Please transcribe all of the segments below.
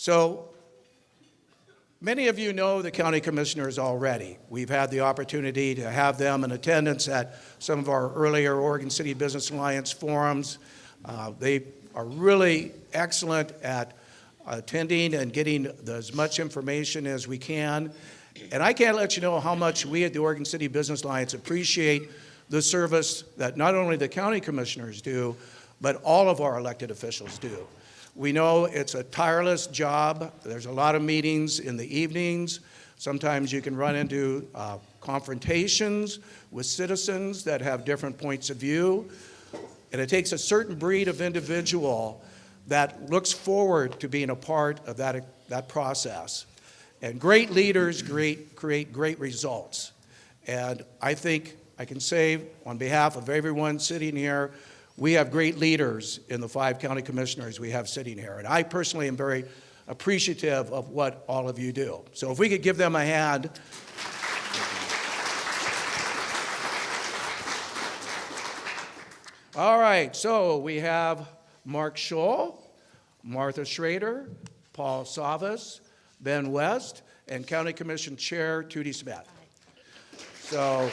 So many of you know the county commissioners already. We've had the opportunity to have them in attendance at some of our earlier Oregon City Business Alliance forums. They are really excellent at attending and getting as much information as we can. And I can't let you know how much we at the Oregon City Business Alliance appreciate the service that not only the county commissioners do, but all of our elected officials do. We know it's a tireless job. There's a lot of meetings in the evenings. Sometimes you can run into confrontations with citizens that have different points of view. And it takes a certain breed of individual that looks forward to being a part of that process. And great leaders create great results. And I think I can say on behalf of everyone sitting here, we have great leaders in the 5 county commissioners we have sitting here. And I personally am very appreciative of what all of you do. So if we could give them a hand. All right, so we have Mark Scholl, Martha Schrader, Paul Savas, Ben West, and County Commission Chair Tootie Smith. So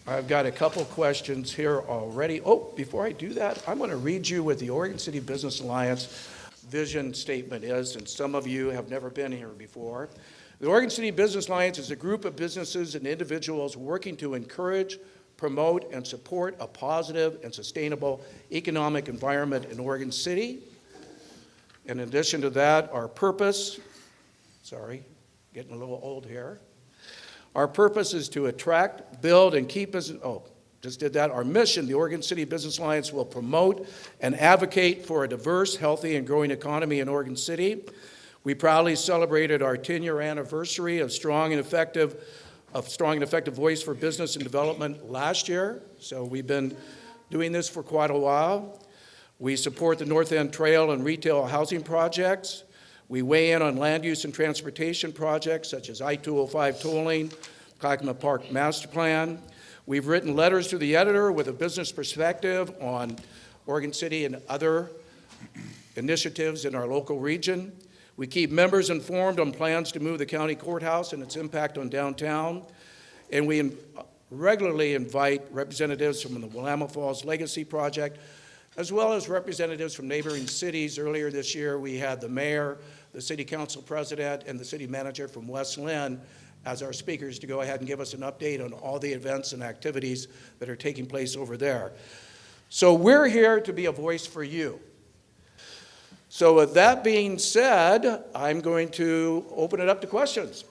I've got a couple questions here already. Oh, before I do that, I'm going to read you what the Oregon City Business Alliance vision statement is, and some of you have never been here before. The Oregon City Business Alliance is a group of businesses and individuals working to encourage, promote, and support a positive and sustainable economic environment in Oregon City. In addition to that, our purpose, getting a little old here. Our purpose is to attract, build, and keep us, Our mission, the Oregon City Business Alliance, will promote and advocate for a diverse, healthy, and growing economy in Oregon City. We proudly celebrated our 10-year anniversary of strong and effective voice for business and development last year. So we've been doing this for quite a while. We support the North End Trail and retail housing projects. We weigh in on land use and transportation projects such as I-205 tolling, Clackamas Park Master Plan. We've written letters to the editor with a business perspective on Oregon City and other initiatives in our local region. We keep members informed on plans to move the county courthouse and its impact on downtown. And we regularly invite representatives from the Willamette Falls Legacy Project, as well as representatives from neighboring cities. Earlier this year, we had the mayor, the city council president, and the city manager from West Lynn as our speakers to go ahead and give us an update on all the events and activities that are taking place over there. So we're here to be a voice for you. So with that being said, I'm going to open it up to questions.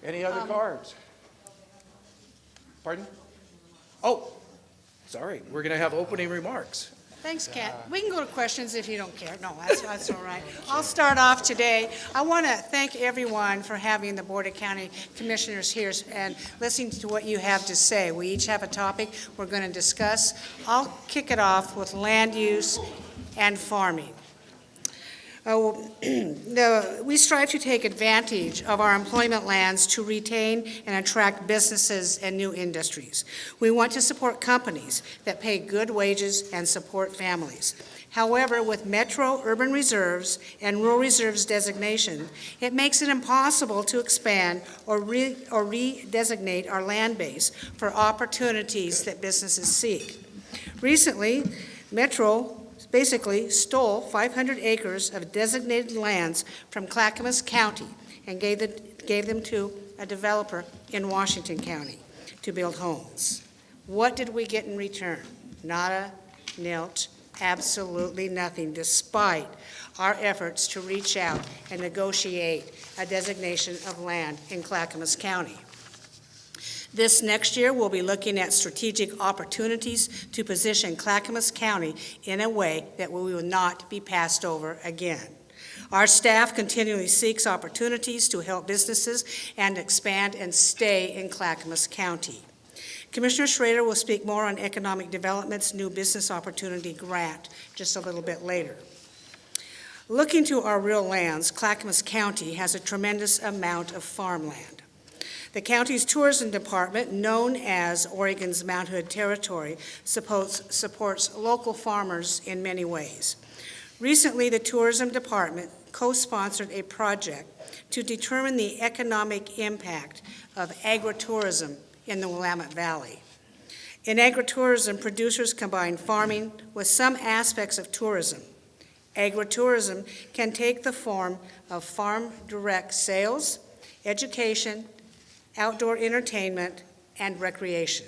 Any other cards? Pardon? Oh, sorry. We're going to have opening remarks. Thanks, Kat. We can go to questions if you don't care. No, that's all right. I'll start off today. I want to thank everyone for having the Board of County Commissioners here and listening to what you have to say. We each have a topic we're going to discuss. I'll kick it off with land use and farming. We strive to take advantage of our employment lands to retain and attract businesses and new industries. We want to support companies that pay good wages and support families. However, with metro urban reserves and rural reserves designation, it makes it impossible to expand or redesignate our land base for opportunities that businesses seek. Recently, Metro basically stole 500 acres of designated lands from Clackamas County and gave them to a developer in Washington County to build homes. What did we get in return? Nada, nilch, absolutely nothing, despite our efforts to reach out and negotiate a designation of land in Clackamas County. This next year, we'll be looking at strategic opportunities to position Clackamas County in a way that we will not be passed over again. Our staff continually seeks opportunities to help businesses and expand and stay in Clackamas County. Commissioner Schrader will speak more on Economic Development's new business opportunity grant just a little bit later. Looking to our real lands, Clackamas County has a tremendous amount of farmland. The county's tourism department, known as Oregon's Mount Hood Territory, supports local farmers in many ways. Recently, the tourism department co-sponsored a project to determine the economic impact of agritourism in the Willamette Valley. In agritourism, producers combine farming with some aspects of tourism. Agritourism can take the form of farm direct sales, education, outdoor entertainment, and recreation.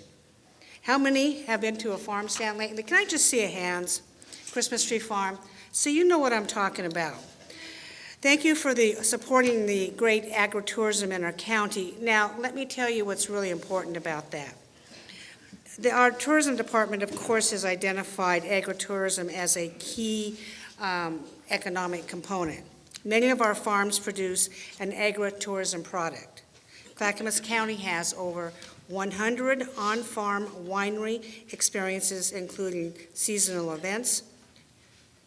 How many have been to a farm stand lately? Can I just see a hands? Christmas Tree Farm. So you know what I'm talking about. Thank you for supporting the great agritourism in our county. Now, let me tell you what's really important about that. Our tourism department, of course, has identified agritourism as a key economic component. Many of our farms produce an agritourism product. Clackamas County has over 100 on-farm winery experiences, including seasonal events,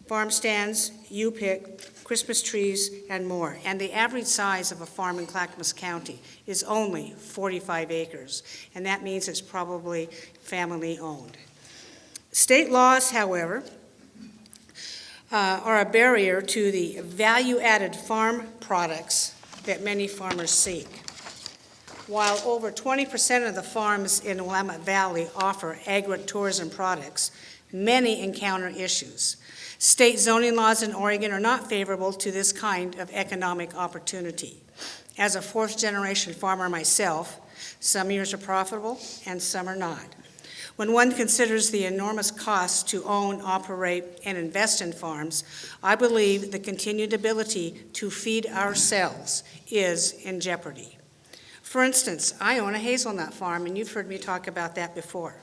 farm stands, U-Pick, Christmas trees, and more. And the average size of a farm in Clackamas County is only 45 acres, and that means it's probably family-owned. State laws, however, are a barrier to the value-added farm products that many farmers seek. While over 20% of the farms in the Willamette Valley offer agritourism products, many encounter issues. State zoning laws in Oregon are not favorable to this kind of economic opportunity. As a fourth-generation farmer myself, some years are profitable and some are not. When one considers the enormous costs to own, operate, and invest in farms, I believe the continued ability to feed ourselves is in jeopardy. For instance, I own a hazelnut farm, and you've heard me talk about that before.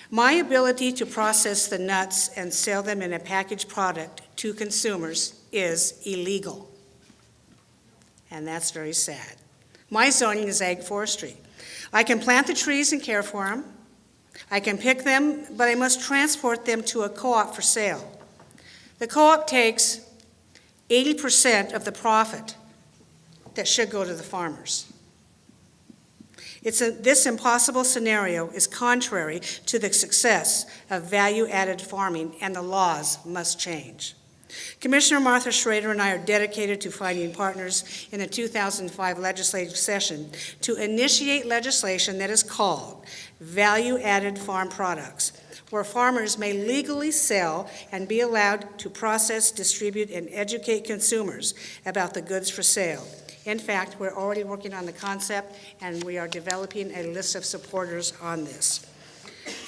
My ability to process the nuts and sell them in a packaged product to consumers is illegal, and that's very sad. My zoning is ag forestry. I can plant the trees and care for them. I can pick them, but I must transport them to a co-op for sale. The co-op takes 80% of the profit that should go to the farmers. This impossible scenario is contrary to the success of value-added farming, and the laws must change. Commissioner Martha Schrader and I are dedicated to finding partners in the 2005 legislative session to initiate legislation that is called Value-Added Farm Products, where farmers may legally sell and be allowed to process, distribute, and educate consumers about the goods for sale. In fact, we're already working on the concept, and we are developing a list of supporters on this.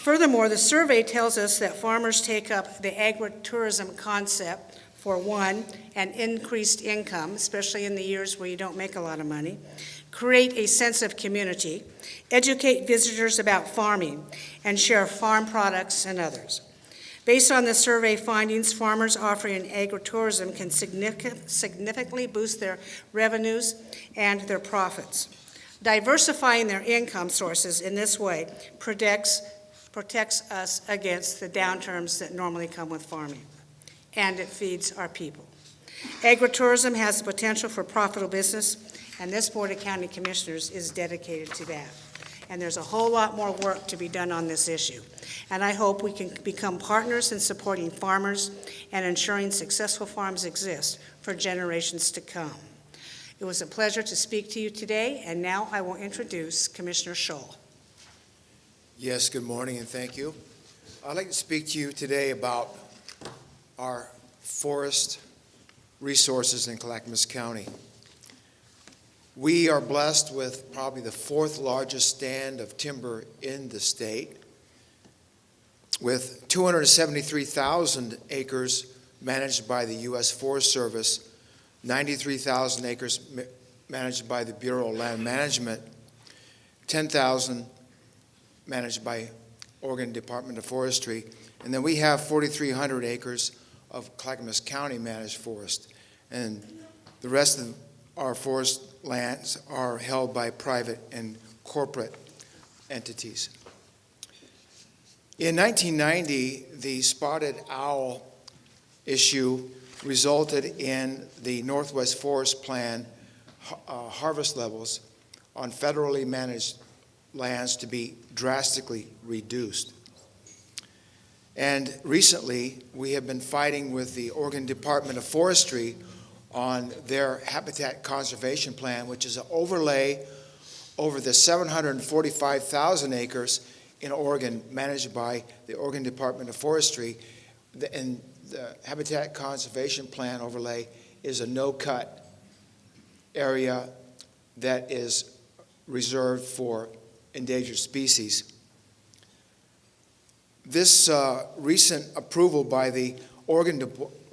Furthermore, the survey tells us that farmers take up the agritourism concept for, one, an increased income, especially in the years where you don't make a lot of money, create a sense of community, educate visitors about farming, and share farm products and others. Based on the survey findings, farmers offering agritourism can significantly boost their revenues and their profits. Diversifying their income sources in this way protects us against the downturns that normally come with farming, and it feeds our people. Agritourism has the potential for profitable business, and this Board of County Commissioners is dedicated to that. And there's a whole lot more work to be done on this issue. And I hope we can become partners in supporting farmers and ensuring successful farms exist for generations to come. It was a pleasure to speak to you today, and now I will introduce Commissioner Scholl. Yes, good morning and thank you. I'd like to speak to you today about our forest resources in Clackamas County. We are blessed with probably the fourth largest stand of timber in the state, with 273,000 acres managed by the U.S. Forest Service, 93,000 acres managed by the Bureau of Land Management, 10,000 managed by Oregon Department of Forestry, and then we have 4,300 acres of Clackamas County managed forest, and the rest of our forest lands are held by private and corporate entities. In 1990, the spotted owl issue resulted in the Northwest Forest Plan harvest levels on federally managed lands to be drastically reduced. And recently, we have been fighting with the Oregon Department of Forestry on their habitat conservation plan, which is an overlay over the 745,000 acres in Oregon managed by the Oregon Department of Forestry. And the habitat conservation plan overlay is a no-cut area that is reserved for endangered species. This recent approval by the Oregon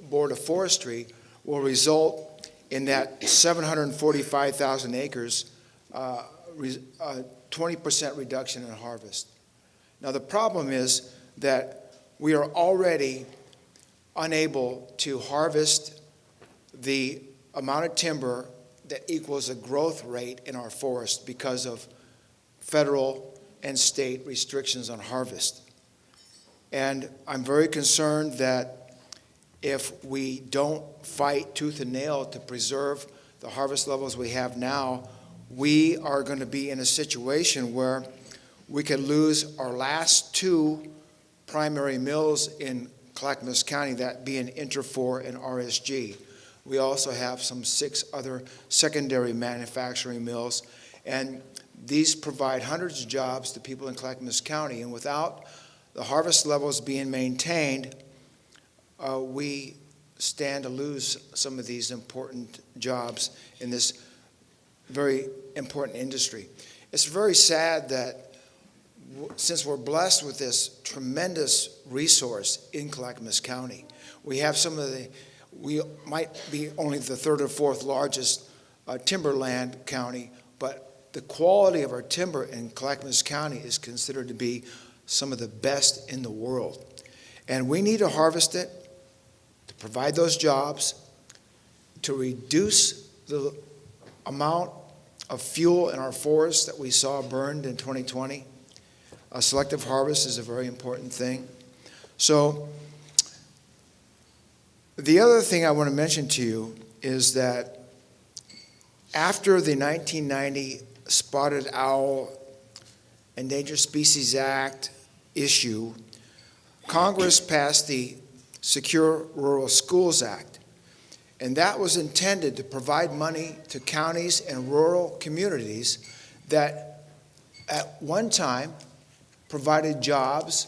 Board of Forestry will result in that 745,000 acres, 20% reduction in harvest. Now, the problem is that we are already unable to harvest the amount of timber that equals a growth rate in our forest because of federal and state restrictions on harvest. And I'm very concerned that if we don't fight tooth and nail to preserve the harvest levels we have now, we are going to be in a situation where we could lose our last two primary mills in Clackamas County, that being Interfor and RSG. We also have some 6 other secondary manufacturing mills, and these provide hundreds of jobs to people in Clackamas County. And without the harvest levels being maintained, we stand to lose some of these important jobs in this very important industry. It's very sad that since we're blessed with this tremendous resource in Clackamas County, we have we might be only the 3rd or 4th largest timberland county, but the quality of our timber in Clackamas County is considered to be some of the best in the world. And we need to harvest it to provide those jobs, to reduce the amount of fuel in our forests that we saw burned in 2020. A selective harvest is a very important thing. So the other thing I want to mention to you is that after the 1990 Spotted Owl Endangered Species Act issue, Congress passed the Secure Rural Schools Act, and that was intended to provide money to counties and rural communities that at one time provided jobs,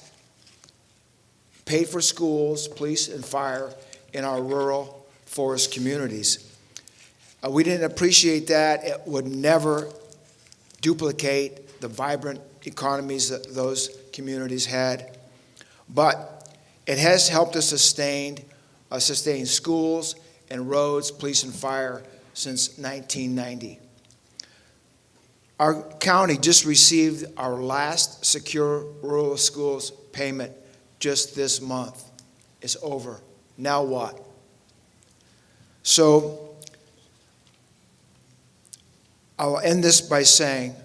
paid for schools, police, and fire in our rural forest communities. We didn't appreciate that. It would never duplicate the vibrant economies that those communities had. But it has helped us sustain schools and roads, police, and fire since 1990. Our county just received our last Secure Rural Schools payment just this month. It's over. Now what? So I'll end this by saying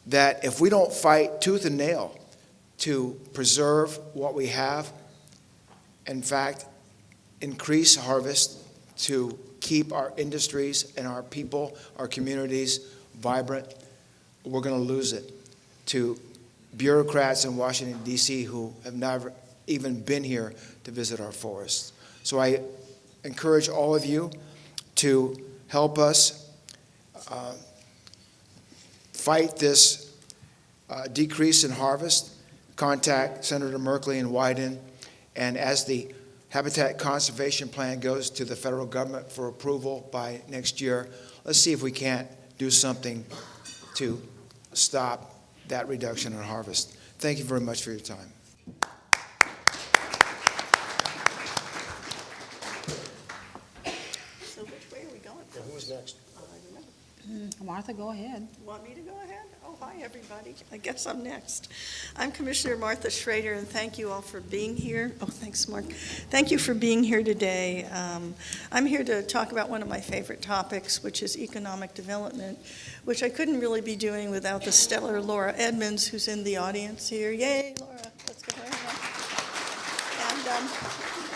that if we don't fight tooth and nail to preserve what we have, in fact, increase harvest to keep our industries and our people, our communities vibrant, we're going to lose it to bureaucrats in Washington, D.C. who have never even been here to visit our forests. So I encourage all of you to help us fight this decrease in harvest. Contact Senator Merkley and Wyden, and as the Habitat Conservation Plan goes to the federal government for approval by next year, let's see if we can't do something to stop that reduction in harvest. Thank you very much for your time. So which way are we going? Who's next? Martha, go ahead. Want me to go ahead? Oh, hi, everybody. I guess I'm next. I'm Commissioner Martha Schrader, and thank you all for being here. Oh, thanks, Mark. Thank you for being here today. I'm here to talk about one of my favorite topics, which is economic development, which I couldn't really be doing without the stellar Laura Edmonds, who's in the audience here. Yay, Laura. Let's give her a hand. And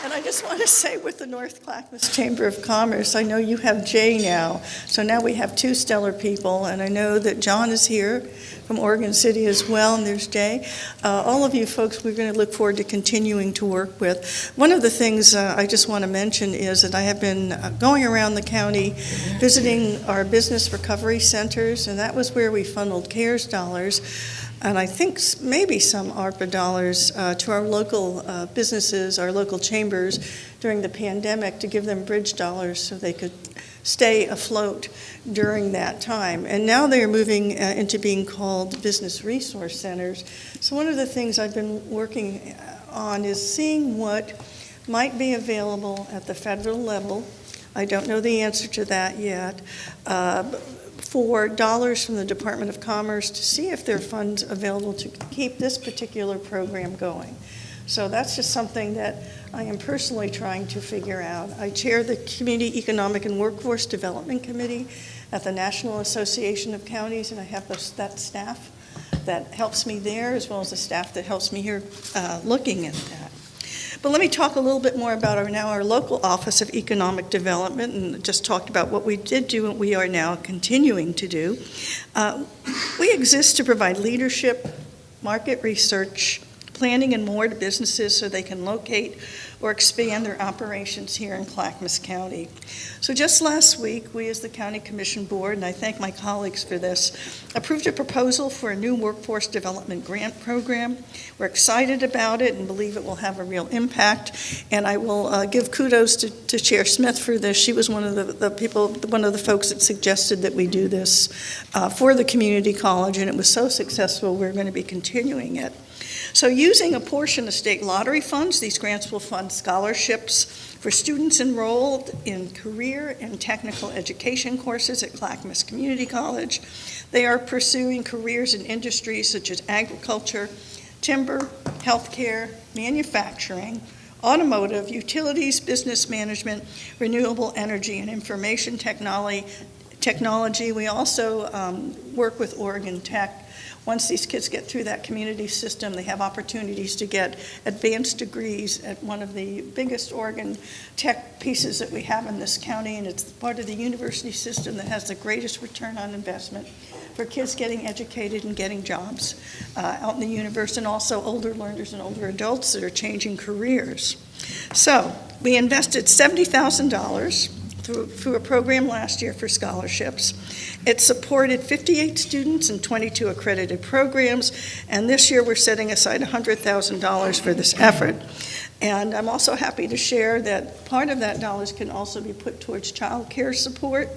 And I just want to say with the North Clackamas Chamber of Commerce, I know you have Jay now, so now we have two stellar people, and I know that John is here from Oregon City as well, and there's Jay. All of you folks, we're going to look forward to continuing to work with. One of the things I just want to mention is that I have been going around the county visiting our business recovery centers, and that was where we funneled CARES dollars, and I think maybe some ARPA dollars to our local businesses, our local chambers during the pandemic to give them bridge dollars so they could stay afloat during that time. And now they are moving into being called business resource centers. So one of the things I've been working on is seeing what might be available at the federal level. I don't know the answer to that yet. For dollars from the Department of Commerce to see if there are funds available to keep this particular program going. So that's just something that I am personally trying to figure out. I chair the Community Economic and Workforce Development Committee at the National Association of Counties, and I have that staff that helps me there, as well as the staff that helps me here looking at that. But let me talk a little bit more about our local Office of Economic Development, and just talked about what we did do and we are now continuing to do. We exist to provide leadership, market research, planning, and more to businesses so they can locate or expand their operations here in Clackamas County. So just last week, we as the County Commission Board, and I thank my colleagues for this, approved a proposal for a new workforce development grant program. We're excited about it and believe it will have a real impact. And I will give kudos to Chair Smith for this. She was one of the folks that suggested that we do this for the community college, and it was so successful, we're going to be continuing it. So using a portion of state lottery funds, these grants will fund scholarships for students enrolled in career and technical education courses at Clackamas Community College. They are pursuing careers in industries such as agriculture, timber, healthcare, manufacturing, automotive, utilities, business management, renewable energy, and information technology. We also work with Oregon Tech. Once these kids get through that community system, they have opportunities to get advanced degrees at one of the biggest Oregon Tech pieces that we have in this county, and it's part of the university system that has the greatest return on investment for kids getting educated and getting jobs out in the universe, and also older learners and older adults that are changing careers. So we invested $70,000 through a program last year for scholarships. It supported 58 students in 22 accredited programs, and this year we're setting aside $100,000 for this effort. And I'm also happy to share that part of that dollars can also be put towards child care support.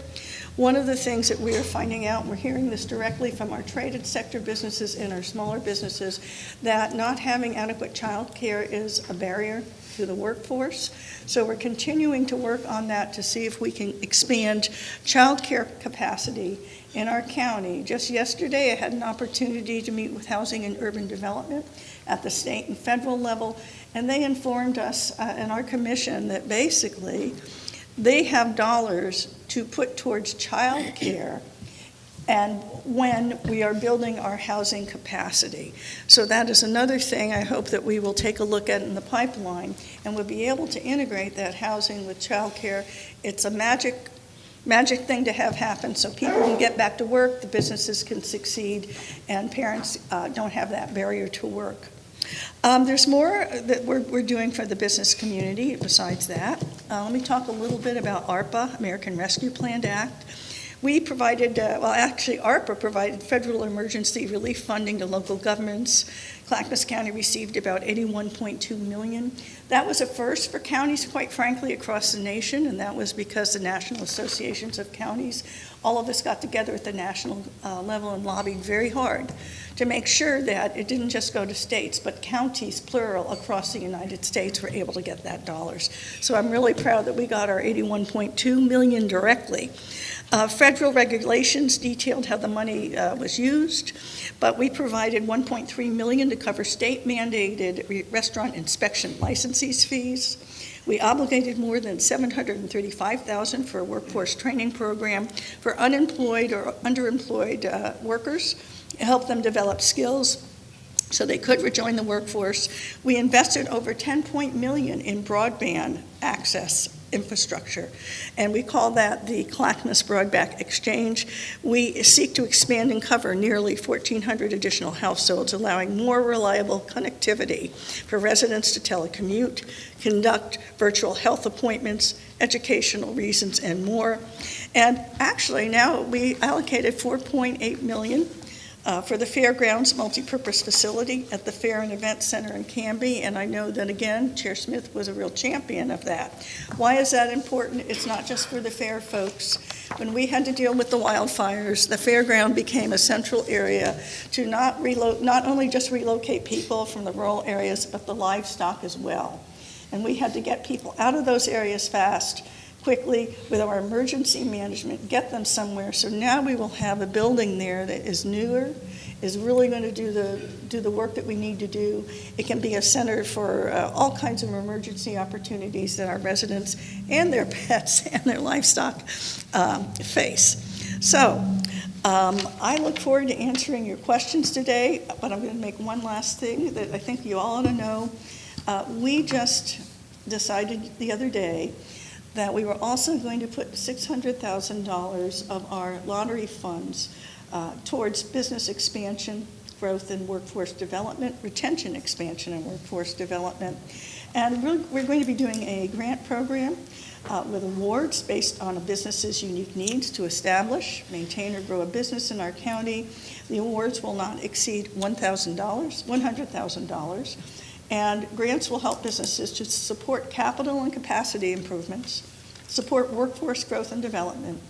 One of the things that we are finding out, we're hearing this directly from our traded sector businesses and our smaller businesses, that not having adequate child care is a barrier to the workforce. So we're continuing to work on that to see if we can expand child care capacity in our county. Just yesterday, I had an opportunity to meet with Housing and Urban Development at the state and federal level, and they informed us in our commission that basically they have dollars to put towards child care and when we are building our housing capacity. So that is another thing I hope that we will take a look at in the pipeline, and we'll be able to integrate that housing with child care. It's a magic thing to have happen so people can get back to work, the businesses can succeed, and parents don't have that barrier to work. There's more that we're doing for the business community besides that. Let me talk a little bit about ARPA, American Rescue Plan Act. We provided, ARPA provided federal emergency relief funding to local governments. Clackamas County received about $81.2 million. That was a first for counties, quite frankly, across the nation, and that was because the National Associations of Counties, all of us got together at the national level and lobbied very hard to make sure that it didn't just go to states, but counties, plural, across the United States were able to get that dollars. So I'm really proud that we got our $81.2 million directly. Federal regulations detailed how the money was used, but we provided $1.3 million to cover state-mandated restaurant inspection licensees fees. We obligated more than $735,000 for a workforce training program for unemployed or underemployed workers, help them develop skills. so they could rejoin the workforce. We invested over $10 million in broadband access infrastructure, and we call that the Clackamas Broadband Exchange. We seek to expand and cover nearly 1,400 additional households, allowing more reliable connectivity for residents to telecommute, conduct virtual health appointments, educational reasons, and more. And actually, now we allocated $4.8 million for the Fairgrounds multipurpose facility at the Fair and Event Center in Canby, and I know that, again, Chair Smith was a real champion of that. Why is that important? It's not just for the fair folks. When we had to deal with the wildfires, the fairground became a central area to not only just relocate people from the rural areas, but the livestock as well. And we had to get people out of those areas fast, quickly, with our emergency management, get them somewhere. So now we will have a building there that is newer, is really going to do the work that we need to do. It can be a center for all kinds of emergency opportunities that our residents and their pets and their livestock face. So I look forward to answering your questions today, but I'm going to make one last thing that I think you all ought to know. We just decided the other day that we were also going to put $600,000 of our lottery funds towards business expansion, growth and workforce development, retention expansion and workforce development. And we're going to be doing a grant program with awards based on a business's unique needs to establish, maintain, or grow a business in our county. The awards will not exceed $100,000. And grants will help businesses to support capital and capacity improvements, support workforce growth and development,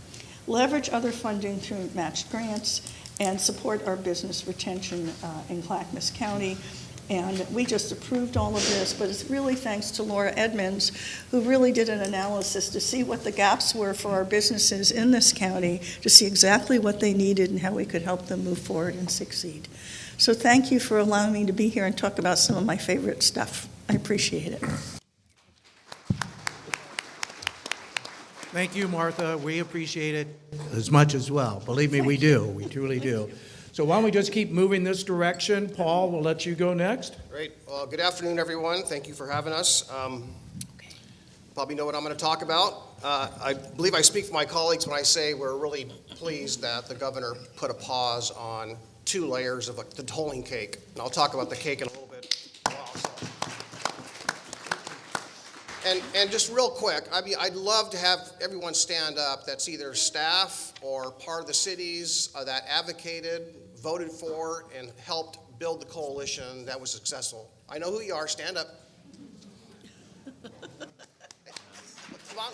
leverage other funding through matched grants, and support our business retention in Clackamas County. And we just approved all of this, but it's really thanks to Laura Edmonds, who really did an analysis to see what the gaps were for our businesses in this county, to see exactly what they needed and how we could help them move forward and succeed. So thank you for allowing me to be here and talk about some of my favorite stuff. I appreciate it. Thank you, Martha. We appreciate it as much as well. Believe me, we do. We truly do. So why don't we just keep moving this direction? Paul, we'll let you go next. Great. Well, good afternoon, everyone. Thank you for having us. Probably know what I'm going to talk about. I believe I speak for my colleagues when I say we're really pleased that the governor put a pause on 2 layers of the tolling cake. And I'll talk about the cake in a little bit. And just real quick, I mean, I'd love to have everyone stand up that's either staff or part of the cities that advocated, voted for, and helped build the coalition that was successful. I know who you are. Stand up. Come on.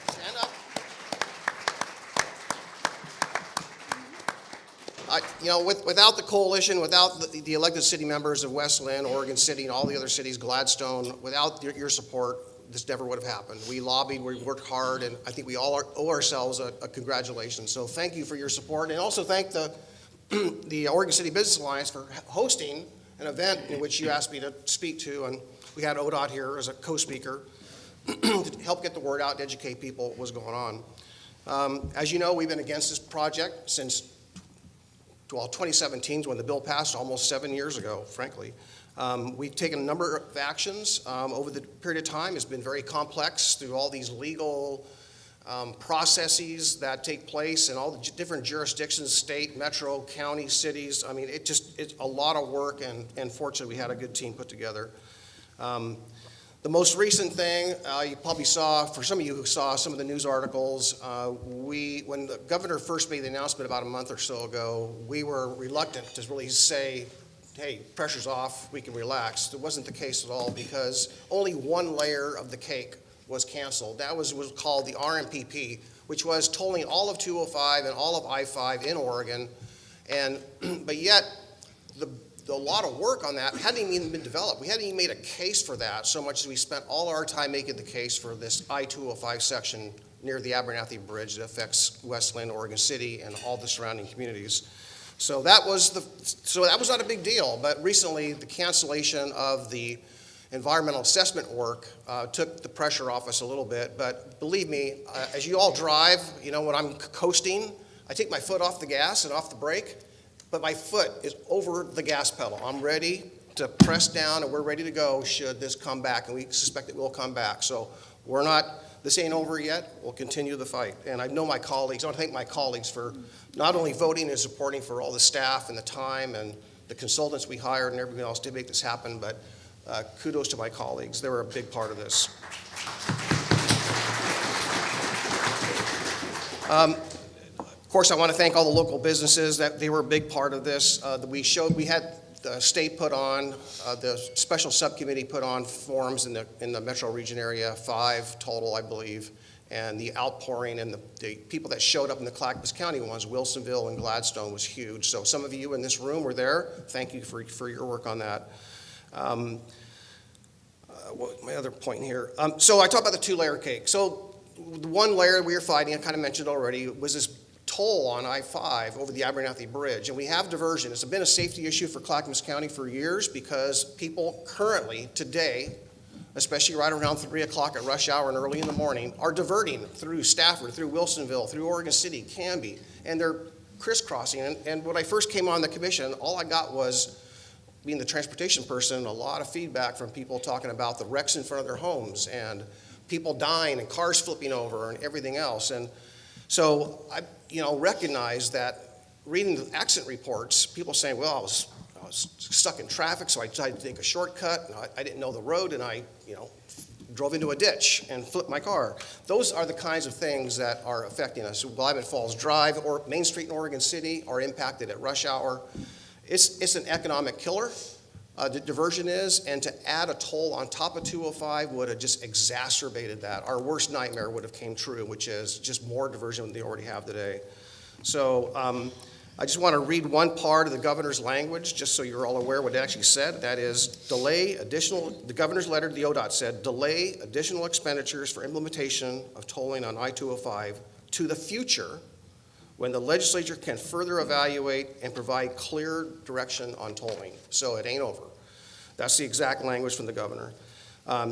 Stand up. Without the coalition, without the elected city members of West Linn, Oregon City, and all the other cities, Gladstone, without your support, this never would have happened. We lobbied, we worked hard, and I think we all owe ourselves a congratulations. So thank you for your support, and also thank the Oregon City Business Alliance for hosting an event in which you asked me to speak to, and we had ODOT here as a co-speaker to help get the word out and educate people what was going on. As you know, we've been against this project since 2017 when the bill passed, almost 7 years ago, frankly. We've taken a number of actions over the period of time. It's been very complex through all these legal processes that take place in all the different jurisdictions, state, metro, county, cities. I mean, it's a lot of work, and fortunately we had a good team put together. The most recent thing you probably saw, for some of you who saw some of the news articles, when the governor first made the announcement about a month or so ago, we were reluctant to really say, hey, pressure's off, we can relax. It wasn't the case at all, because only one layer of the cake was canceled. That was called the RMPP, which was tolling all of 205 and all of I-5 in Oregon. But yet, a lot of work on that hadn't even been developed. We hadn't even made a case for that, so much as we spent all our time making the case for this I-205 section near the Abernathy Bridge that affects West Linn, Oregon City, and all the surrounding communities. So that was not a big deal, but recently the cancellation of the environmental assessment work took the pressure off us a little bit. But believe me, as you all drive, when I'm coasting, I take my foot off the gas and off the brake, but my foot is over the gas pedal. I'm ready to press down, and we're ready to go should this come back, and we suspect it will come back. So this ain't over yet. We'll continue the fight. And I know my colleagues, I want to thank my colleagues for not only voting and supporting for all the staff and the time and the consultants we hired and everything else to make this happen, but kudos to my colleagues. They were a big part of this. Of course, I want to thank all the local businesses that they were a big part of this. We had the state put on, the special subcommittee put on forums in the metro region area, 5 total, I believe, and the outpouring and the people that showed up in the Clackamas County ones, Wilsonville and Gladstone, was huge. So some of you in this room were there. Thank you for your work on that. What my other point here? So I talked about the 2-layer cake. So the one layer we were fighting, I kind of mentioned already, was this toll on I-5 over the Abernathy Bridge, and we have diversion. It's been a safety issue for Clackamas County for years because people currently, today, especially right around 3 o'clock at rush hour and early in the morning, are diverting through Stafford, through Wilsonville, through Oregon City, Canby, and they're crisscrossing. And when I first came on the commission, all I got was, being the transportation person, a lot of feedback from people talking about the wrecks in front of their homes and people dying and cars flipping over and everything else. And so I recognize that reading the accident reports, people saying, well, I was stuck in traffic, so I decided to take a shortcut, and I didn't know the road, and I drove into a ditch and flipped my car. Those are the kinds of things that are affecting us. Willamette Falls Drive or Main Street in Oregon City are impacted at rush hour. It's an economic killer, the diversion is, and to add a toll on top of 205 would have just exacerbated that. Our worst nightmare would have came true, which is just more diversion than they already have today. So I just want to read one part of the governor's language, just so you're all aware what it actually said. That is, the governor's letter to the ODOT said, delay additional expenditures for implementation of tolling on I-205 to the future when the legislature can further evaluate and provide clear direction on tolling. So it ain't over. That's the exact language from the governor.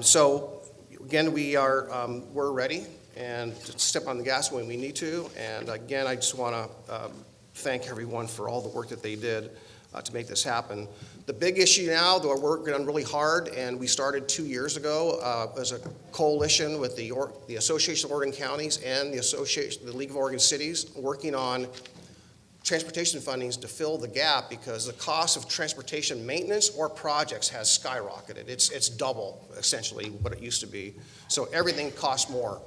So again, we're ready and to step on the gas when we need to. And again, I just want to thank everyone for all the work that they did to make this happen. The big issue now, though, we're working on really hard, and we started 2 years ago as a coalition with the Association of Oregon Counties and the League of Oregon Cities, working on transportation fundings to fill the gap because the cost of transportation maintenance or projects has skyrocketed. It's double, essentially, what it used to be. So everything costs more.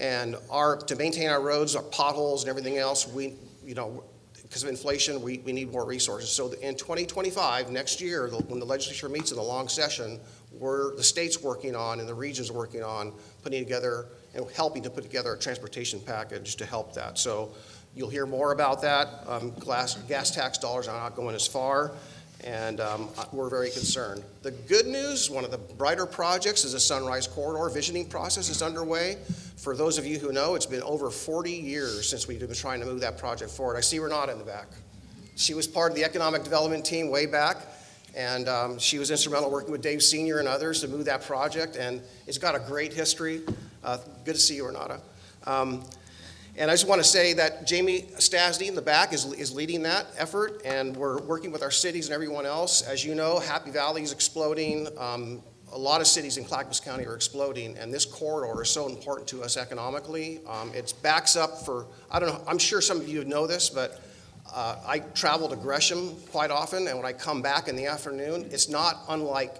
And to maintain our roads, our potholes and everything else, because of inflation, we need more resources. So in 2025, next year, when the legislature meets in the long session, the state's working on and the region's working on putting together and helping to put together a transportation package to help that. So you'll hear more about that. Gas tax dollars are not going as far, and we're very concerned. The good news, one of the brighter projects, is the Sunrise Corridor visioning process is underway. For those of you who know, it's been over 40 years since we've been trying to move that project forward. I see Renata in the back. She was part of the economic development team way back, and she was instrumental working with Dave Sr. and others to move that project, and it's got a great history. Good to see you, Renata. And I just want to say that Jamie Stasny in the back is leading that effort, and we're working with our cities and everyone else. As you know, Happy Valley is exploding. A lot of cities in Clackamas County are exploding, and this corridor is so important to us economically. It backs up for, I don't know, I'm sure some of you know this, but I travel to Gresham quite often, and when I come back in the afternoon, it's not unlike,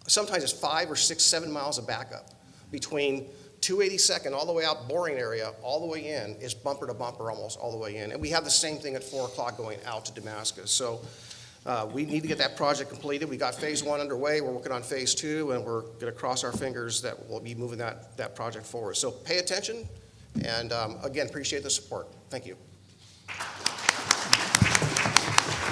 sometimes it's 5 or 6, 7 miles of backup between 282nd all the way out Boring area, all the way in, is bumper to bumper almost all the way in. And we have the same thing at 4 o'clock going out to Damascus. So we need to get that project completed. We got phase 1 underway. We're working on phase 2, and we're going to cross our fingers that we'll be moving that project forward. So pay attention, and again, appreciate the support. Thank you.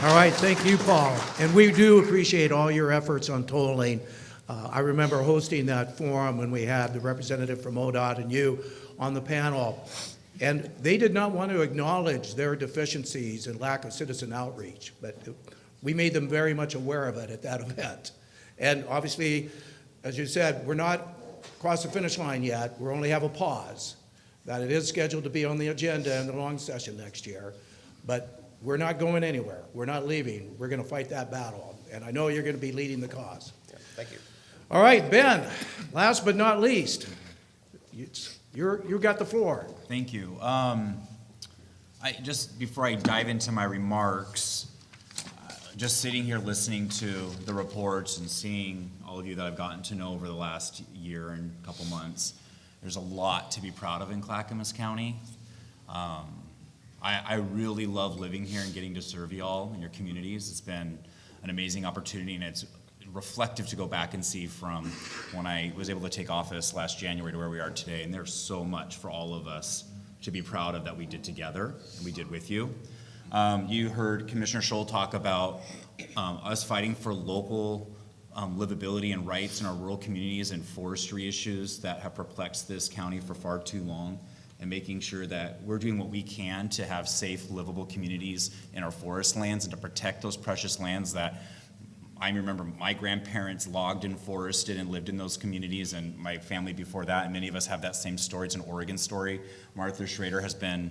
All right, thank you, Paul. And we do appreciate all your efforts on tolling. I remember hosting that forum when we had the representative from ODOT and you on the panel, and they did not want to acknowledge their deficiencies and lack of citizen outreach, but we made them very much aware of it at that event. And obviously, as you said, we're not across the finish line yet. We only have a pause, that it is scheduled to be on the agenda in the long session next year. But we're not going anywhere. We're not leaving. We're going to fight that battle. And I know you're going to be leading the cause. Yeah, thank you. All right, Ben, last but not least, you got the floor. Thank you. Just before I dive into my remarks, just sitting here listening to the reports and seeing all of you that I've gotten to know over the last year and couple months, there's a lot to be proud of in Clackamas County. I really love living here and getting to serve you all in your communities. It's been an amazing opportunity, and it's reflective to go back and see from when I was able to take office last January to where we are today. And there's so much for all of us to be proud of that we did together and we did with you. You heard Commissioner Scholl talk about us fighting for local livability and rights in our rural communities and forestry issues that have perplexed this county for far too long, and making sure that we're doing what we can to have safe, livable communities in our forest lands and to protect those precious lands that I remember my grandparents logged and forested and lived in those communities, and my family before that, and many of us have that same story. It's an Oregon story. Martha Schrader has been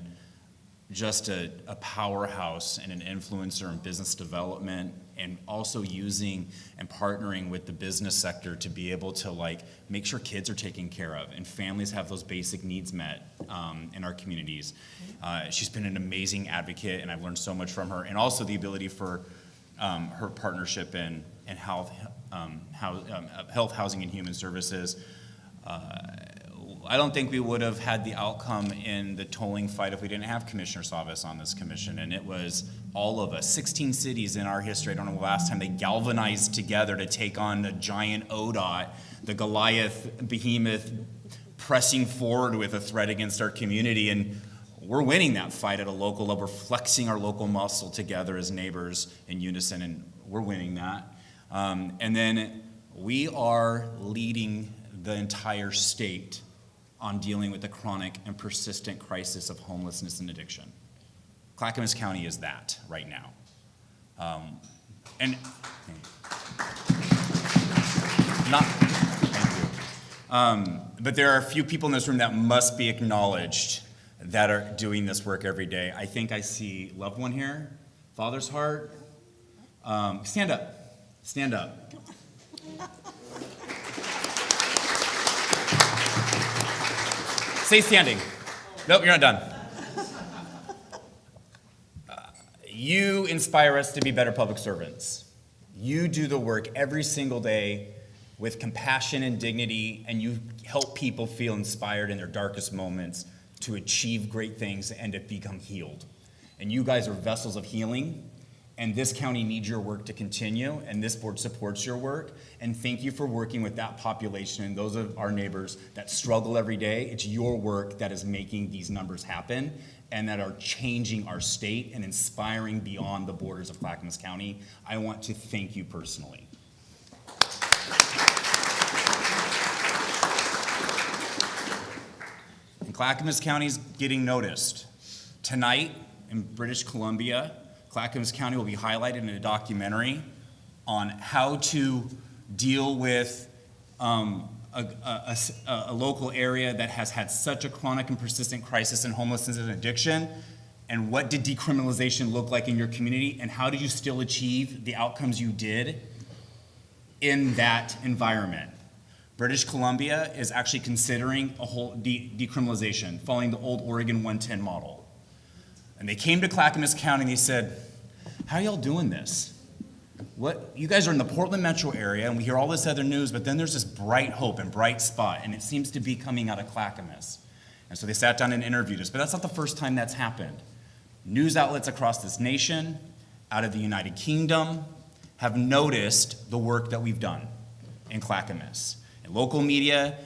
just a powerhouse and an influencer in business development, and also using and partnering with the business sector to be able to make sure kids are taken care of and families have those basic needs met in our communities. She's been an amazing advocate, and I've learned so much from her, and also the ability for her partnership in health, housing, and human services. I don't think we would have had the outcome in the tolling fight if we didn't have Commissioner Savas on this commission, and it was all of us, 16 cities in our history. I don't know the last time they galvanized together to take on a giant ODOT, the Goliath behemoth pressing forward with a threat against our community, and we're winning that fight at a local level. We're flexing our local muscle together as neighbors in unison, and we're winning that. And then we are leading the entire state on dealing with the chronic and persistent crisis of homelessness and addiction. Clackamas County is that right now. But there are a few people in this room that must be acknowledged that are doing this work every day. I think I see loved one here, Father's Heart. Stand up, stand up. Stay standing. Nope, you're not done. You inspire us to be better public servants. You do the work every single day with compassion and dignity, and you help people feel inspired in their darkest moments to achieve great things and to become healed. And you guys are vessels of healing, and this county needs your work to continue, and this board supports your work. And thank you for working with that population and those of our neighbors that struggle every day. It's your work that is making these numbers happen and that are changing our state and inspiring beyond the borders of Clackamas County. I want to thank you personally. And Clackamas County is getting noticed. Tonight in British Columbia, Clackamas County will be highlighted in a documentary on how to deal with a local area that has had such a chronic and persistent crisis in homelessness and addiction, and what did decriminalization look like in your community, and how did you still achieve the outcomes you did in that environment. British Columbia is actually considering a whole decriminalization, following the old Oregon 110 model. And they came to Clackamas County and they said, how are y'all doing this? You guys are in the Portland metro area, and we hear all this other news, but then there's this bright hope and bright spot, and it seems to be coming out of Clackamas. And so they sat down and interviewed us, but that's not the first time that's happened. News outlets across this nation, out of the United Kingdom, have noticed the work that we've done in Clackamas. In local media,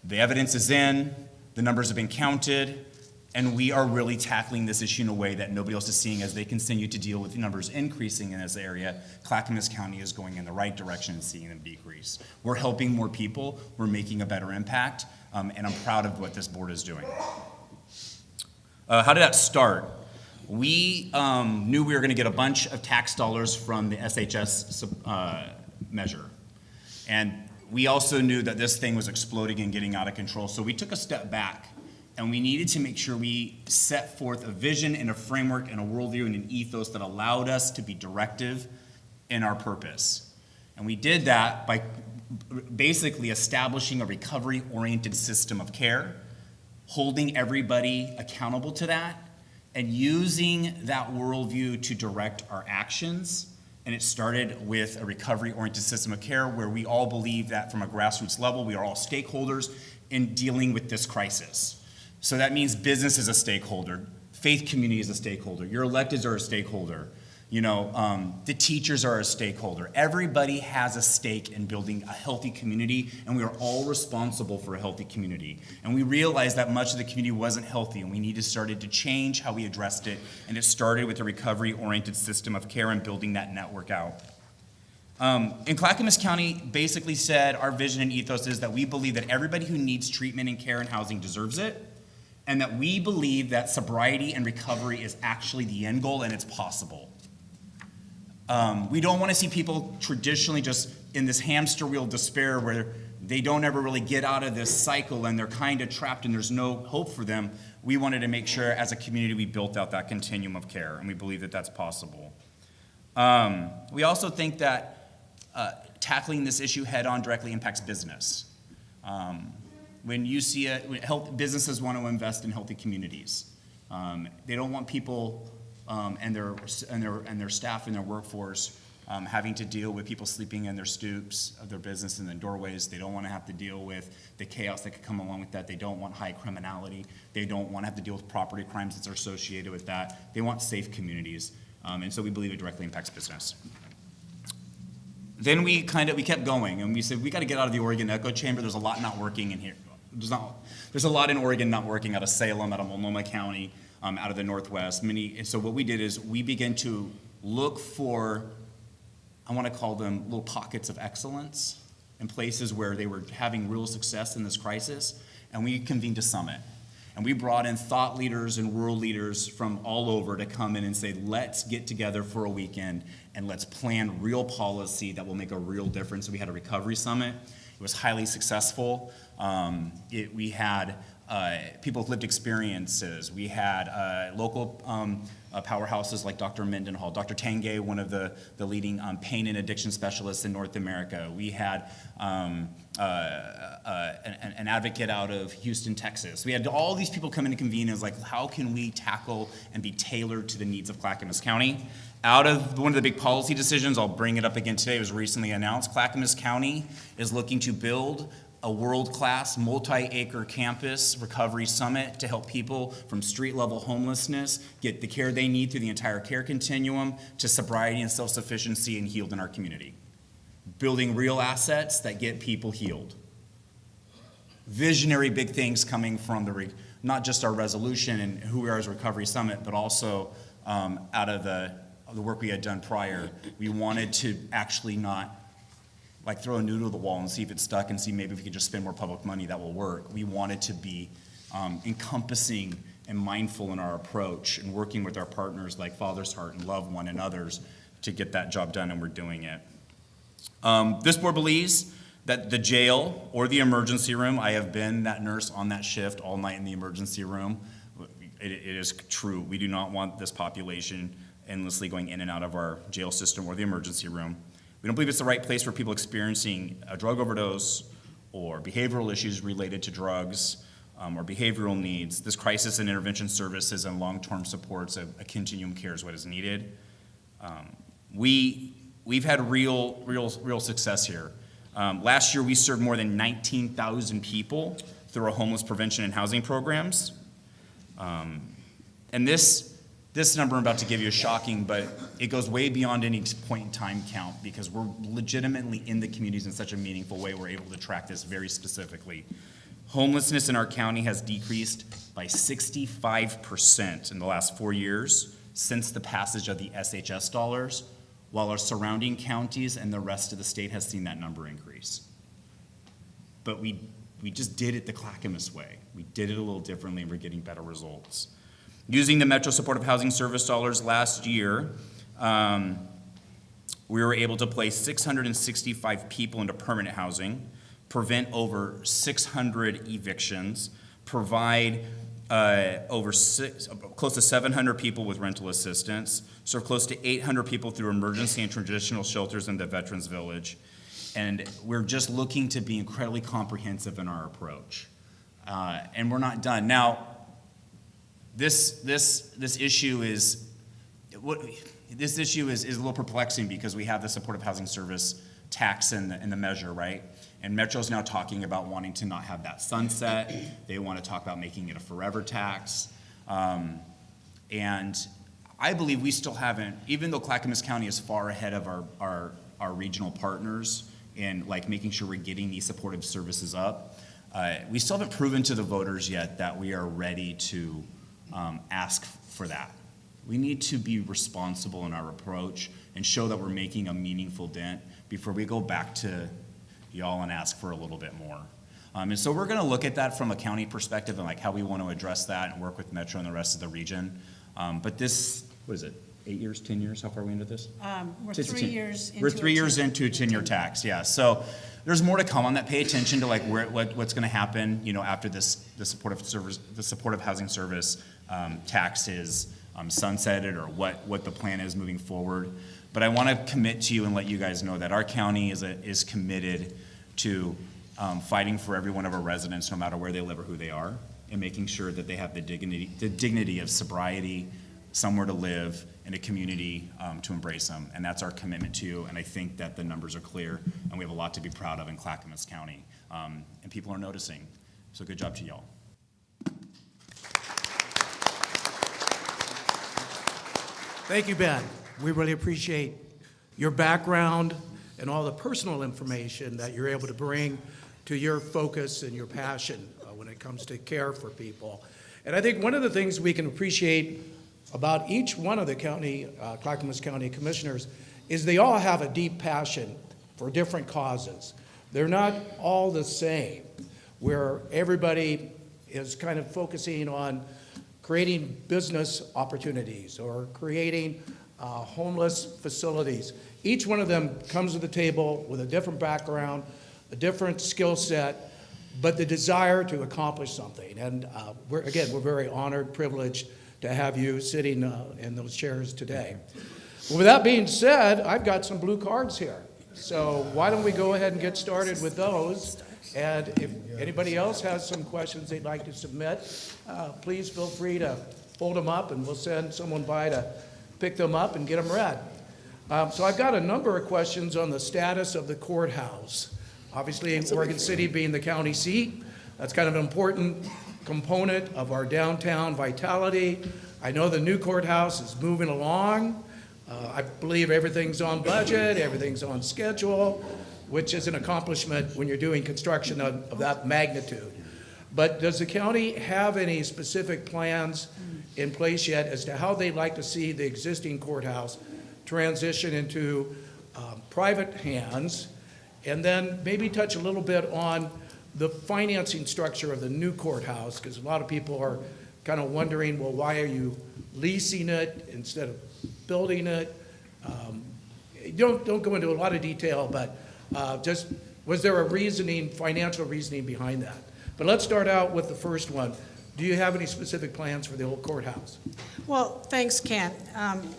the evidence is in, the numbers have been counted, and we are really tackling this issue in a way that nobody else is seeing as they continue to deal with the numbers increasing in this area. Clackamas County is going in the right direction and seeing them decrease. We're helping more people, we're making a better impact, and I'm proud of what this board is doing. How did that start? We knew we were going to get a bunch of tax dollars from the SHS measure. And we also knew that this thing was exploding and getting out of control. So we took a step back And we needed to make sure we set forth a vision and a framework and a worldview and an ethos that allowed us to be directive in our purpose. And we did that by basically establishing a recovery-oriented system of care, holding everybody accountable to that, and using that worldview to direct our actions. And it started with a recovery-oriented system of care where we all believe that from a grassroots level, we are all stakeholders in dealing with this crisis. So that means business is a stakeholder, faith community is a stakeholder, your electeds are a stakeholder, the teachers are a stakeholder. Everybody has a stake in building a healthy community, and we are all responsible for a healthy community. And we realized that much of the community wasn't healthy, and we needed started to change how we addressed it, and it started with a recovery-oriented system of care and building that network out. In Clackamas County basically said our vision and ethos is that we believe that everybody who needs treatment and care and housing deserves it, and that we believe that sobriety and recovery is actually the end goal and it's possible. We don't want to see people traditionally just in this hamster wheel of despair where they don't ever really get out of this cycle and they're kind of trapped and there's no hope for them. We wanted to make sure as a community we built out that continuum of care, and we believe that that's possible. We also think that tackling this issue head on directly impacts business. When you see businesses want to invest in healthy communities. They don't want people and their staff and their workforce having to deal with people sleeping in their stoops of their business in the doorways. They don't want to have to deal with the chaos that could come along with that. They don't want high criminality. They don't want to have to deal with property crimes that are associated with that. They want safe communities, and so we believe it directly impacts business. Then we kept going, and we said we got to get out of the Oregon echo chamber. There's a lot not working in here. There's a lot in Oregon not working, out of Salem, out of Multnomah County, out of the Northwest. And so what we did is we began to look for, I want to call them little pockets of excellence in places where they were having real success in this crisis, and we convened a summit. And we brought in thought leaders and world leaders from all over to come in and say, let's get together for a weekend and let's plan real policy that will make a real difference. So we had a recovery summit. It was highly successful. We had people with lived experiences. We had local powerhouses like Dr. Mendenhall, Dr. Tangay, one of the leading pain and addiction specialists in North America. We had an advocate out of Houston, Texas. We had all these people come in and convene. It was like, how can we tackle and be tailored to the needs of Clackamas County? Out of one of the big policy decisions, I'll bring it up again today, it was recently announced, Clackamas County is looking to build a world-class multi-acre campus recovery summit to help people from street-level homelessness get the care they need through the entire care continuum to sobriety and self-sufficiency and healed in our community. Building real assets that get people healed. Visionary big things coming from not just our resolution and who we are as a recovery summit, but also out of the work we had done prior. We wanted to actually not like throw a noodle at the wall and see if it stuck and see maybe if we could just spend more public money that will work. We wanted to be encompassing and mindful in our approach and working with our partners like Father's Heart and Love One and others to get that job done, and we're doing it. This board believes that the jail or the emergency room, I have been that nurse on that shift all night in the emergency room. It is true. We do not want this population endlessly going in and out of our jail system or the emergency room. We don't believe it's the right place for people experiencing a drug overdose or behavioral issues related to drugs or behavioral needs. This crisis and intervention services and long-term supports, a continuum care is what is needed. We've had real success here. Last year, we served more than 19,000 people through our homeless prevention and housing programs. And this number I'm about to give you is shocking, but it goes way beyond any point in time count because we're legitimately in the communities in such a meaningful way. We're able to track this very specifically. Homelessness in our county has decreased by 65% in the last 4 years since the passage of the SHS dollars, while our surrounding counties and the rest of the state has seen that number increase. But we just did it the Clackamas way. We did it a little differently and we're getting better results. Using the Metro Supportive Housing Service dollars last year, we were able to place 665 people into permanent housing, prevent over 600 evictions, provide close to 700 people with rental assistance, serve close to 800 people through emergency and transitional shelters in the Veterans Village. And we're just looking to be incredibly comprehensive in our approach. And we're not done. Now, this issue is a little perplexing because we have the supportive housing service tax in the measure, right? And Metro's now talking about wanting to not have that sunset. They want to talk about making it a forever tax. And I believe we still haven't, even though Clackamas County is far ahead of our regional partners in like making sure we're getting these supportive services up, we still haven't proven to the voters yet that we are ready to ask for that. We need to be responsible in our approach and show that we're making a meaningful dent before we go back to y'all and ask for a little bit more. And so we're going to look at that from a county perspective and like how we want to address that and work with Metro and the rest of the region. But this, what is it, 8 years, 10 years? How far are we into this? We're It's 3 years into We're 3 years into a 10-year tax, yeah. So there's more to come on that. Pay attention to like what's going to happen, you know, after the supportive housing service tax is sunsetted, or what the plan is moving forward. But I want to commit to you and let you guys know that our county is committed to fighting for every one of our residents, no matter where they live or who they are, and making sure that they have the dignity of sobriety, somewhere to live, and a community to embrace them. And that's our commitment to you. And I think that the numbers are clear, and we have a lot to be proud of in Clackamas County. And people are noticing. So good job to y'all. Thank you, Ben. We really appreciate your background and all the personal information that you're able to bring to your focus and your passion when it comes to care for people. And I think one of the things we can appreciate about each one of the Clackamas County commissioners is they all have a deep passion for different causes. They're not all the same, where everybody is kind of focusing on creating business opportunities or creating homeless facilities. Each one of them comes to the table with a different background, a different skill set, but the desire to accomplish something. And we're very honored, privileged to have you sitting in those chairs today. Well, with that being said, I've got some blue cards here. So why don't we go ahead and get started with those? And if anybody else has some questions they'd like to submit, please feel free to hold them up, and we'll send someone by to pick them up and get them read. So I've got a number of questions on the status of the courthouse. Obviously, Oregon City being the county seat, that's kind of an important component of our downtown vitality. I know the new courthouse is moving along. I believe everything's on budget, everything's on schedule, which is an accomplishment when you're doing construction of that magnitude. But does the county have any specific plans in place yet as to how they'd like to see the existing courthouse transition into private hands? And then maybe touch a little bit on the financing structure of the new courthouse, because a lot of people are kind of wondering, well, why are you leasing it instead of building it? Don't go into a lot of detail, but just was there a financial reasoning behind that? But let's start out with the first one. Do you have any specific plans for the old courthouse? Well, thanks, Kent.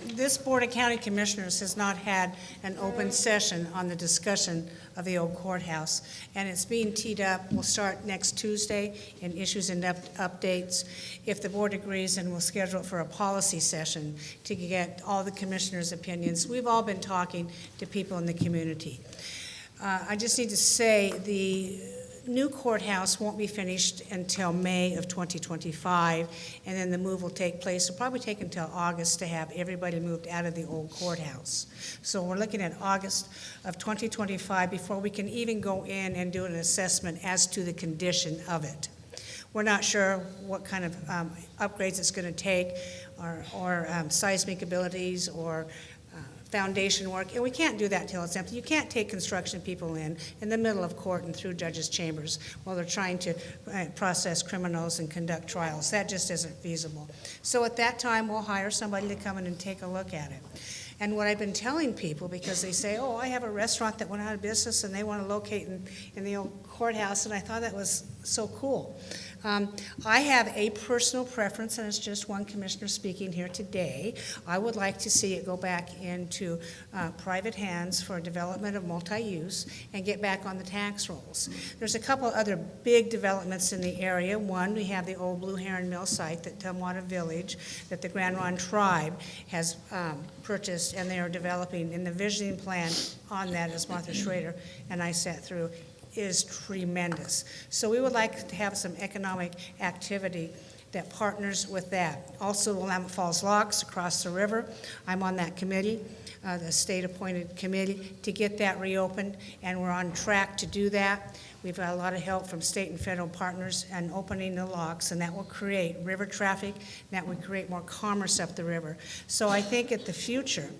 This Board of County Commissioners has not had an open session on the discussion of the old courthouse, and it's being teed up. We'll start next Tuesday in issues and updates. If the board agrees, and we'll schedule it for a policy session to get all the commissioners' opinions. We've all been talking to people in the community. I just need to say the new courthouse won't be finished until May of 2025, and then the move will take place. It'll probably take until August to have everybody moved out of the old courthouse. So we're looking at August of 2025 before we can even go in and do an assessment as to the condition of it. We're not sure what kind of upgrades it's going to take, or seismic abilities, or foundation work, and we can't do that till it's empty. You can't take construction people in the middle of court and through judges' chambers while they're trying to process criminals and conduct trials. That just isn't feasible. So at that time, we'll hire somebody to come in and take a look at it. And what I've been telling people, because they say, oh, I have a restaurant that went out of business and they want to locate in the old courthouse, and I thought that was so cool. I have a personal preference, and it's just one commissioner speaking here today. I would like to see it go back into private hands for development of multi-use and get back on the tax rolls. There's a couple other big developments in the area. One, we have the old Blue Heron Mill site at Tumwater Village that the Grand Ronde Tribe has purchased, and they are developing, and the visioning plan on that, as Martha Schrader and I sat through, is tremendous. So we would like to have some economic activity that partners with that. Also, Willamette Falls Locks across the river. I'm on that committee, the state-appointed committee, to get that reopened, and we're on track to do that. We've got a lot of help from state and federal partners and opening the locks, and that will create river traffic, and that will create more commerce up the river. So I think at the future,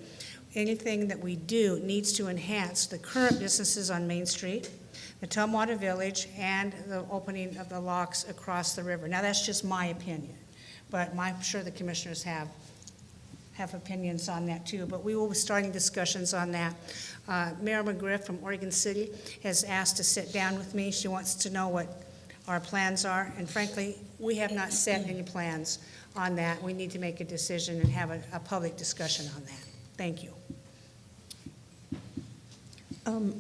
anything that we do needs to enhance the current businesses on Main Street, the Tumwater Village, and the opening of the locks across the river. Now, that's just my opinion, but I'm sure the commissioners have opinions on that too, but we will be starting discussions on that. Mayor McGriff from Oregon City has asked to sit down with me. She wants to know what our plans are, and frankly, we have not set any plans on that. We need to make a decision and have a public discussion on that. Thank you.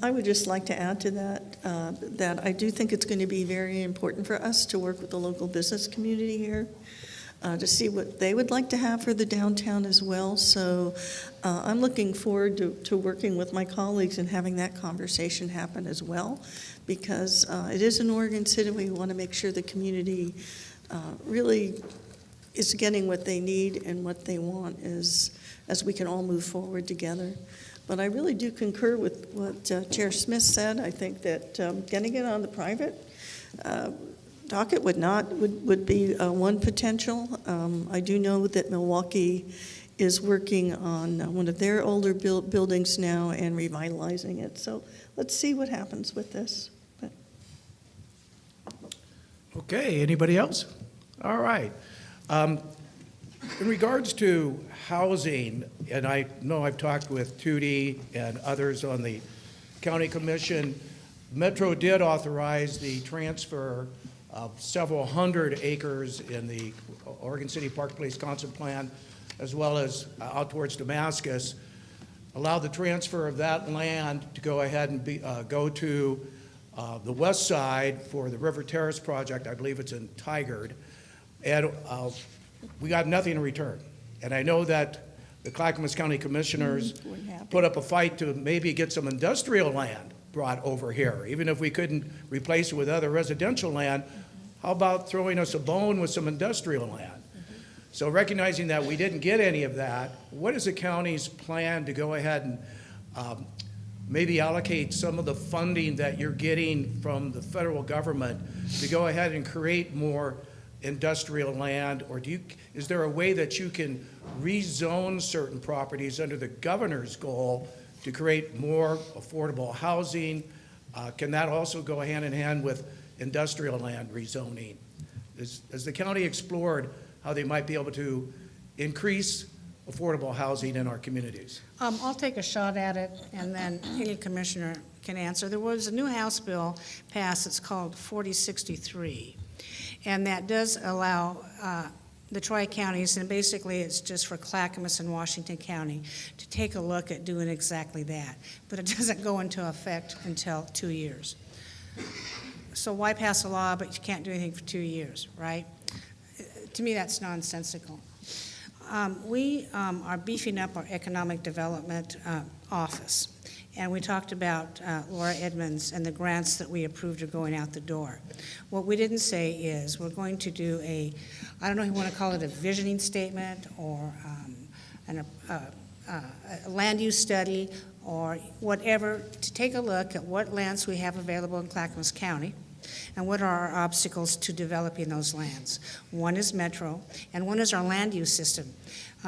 I would just like to add to that, that I do think it's going to be very important for us to work with the local business community here, to see what they would like to have for the downtown as well. So I'm looking forward to working with my colleagues and having that conversation happen as well, because it is in Oregon City. We want to make sure the community really is getting what they need and what they want as we can all move forward together. But I really do concur with what Chair Smith said. I think that getting it on the private docket would be one potential. I do know that Milwaukee is working on one of their older buildings now and revitalizing it. So let's see what happens with this. But. Okay, anybody else? All right. In regards to housing, and I know I've talked with Tootie and others on the county commission, Metro did authorize the transfer of several hundred acres in the Oregon City Park Place Concept Plan, as well as out towards Damascus, allowed the transfer of that land to go ahead and go to the west side for the River Terrace project. I believe it's in Tigard. And we got nothing in return. And I know that the Clackamas County Commissioners put up a fight to maybe get some industrial land brought over here. Even if we couldn't replace it with other residential land, how about throwing us a bone with some industrial land? So recognizing that we didn't get any of that, what is the county's plan to go ahead and maybe allocate some of the funding that you're getting from the federal government to go ahead and create more industrial land? Or is there a way that you can rezone certain properties under the governor's goal to create more affordable housing? Can that also go hand in hand with industrial land rezoning? Has the county explored how they might be able to increase affordable housing in our communities? I'll take a shot at it, and then any commissioner can answer. There was a new House bill passed. It's called 4063. And that does allow the tri-counties, and basically it's just for Clackamas and Washington County, to take a look at doing exactly that. But it doesn't go into effect until 2 years. So why pass a law, but you can't do anything for 2 years, right? To me, that's nonsensical. We are beefing up our economic development office. And we talked about Laura Edmonds and the grants that we approved are going out the door. What we didn't say is we're going to do I don't know if you want to call it a visioning statement or a land use study or whatever, to take a look at what lands we have available in Clackamas County and what are our obstacles to developing those lands. One is Metro, and one is our land use system.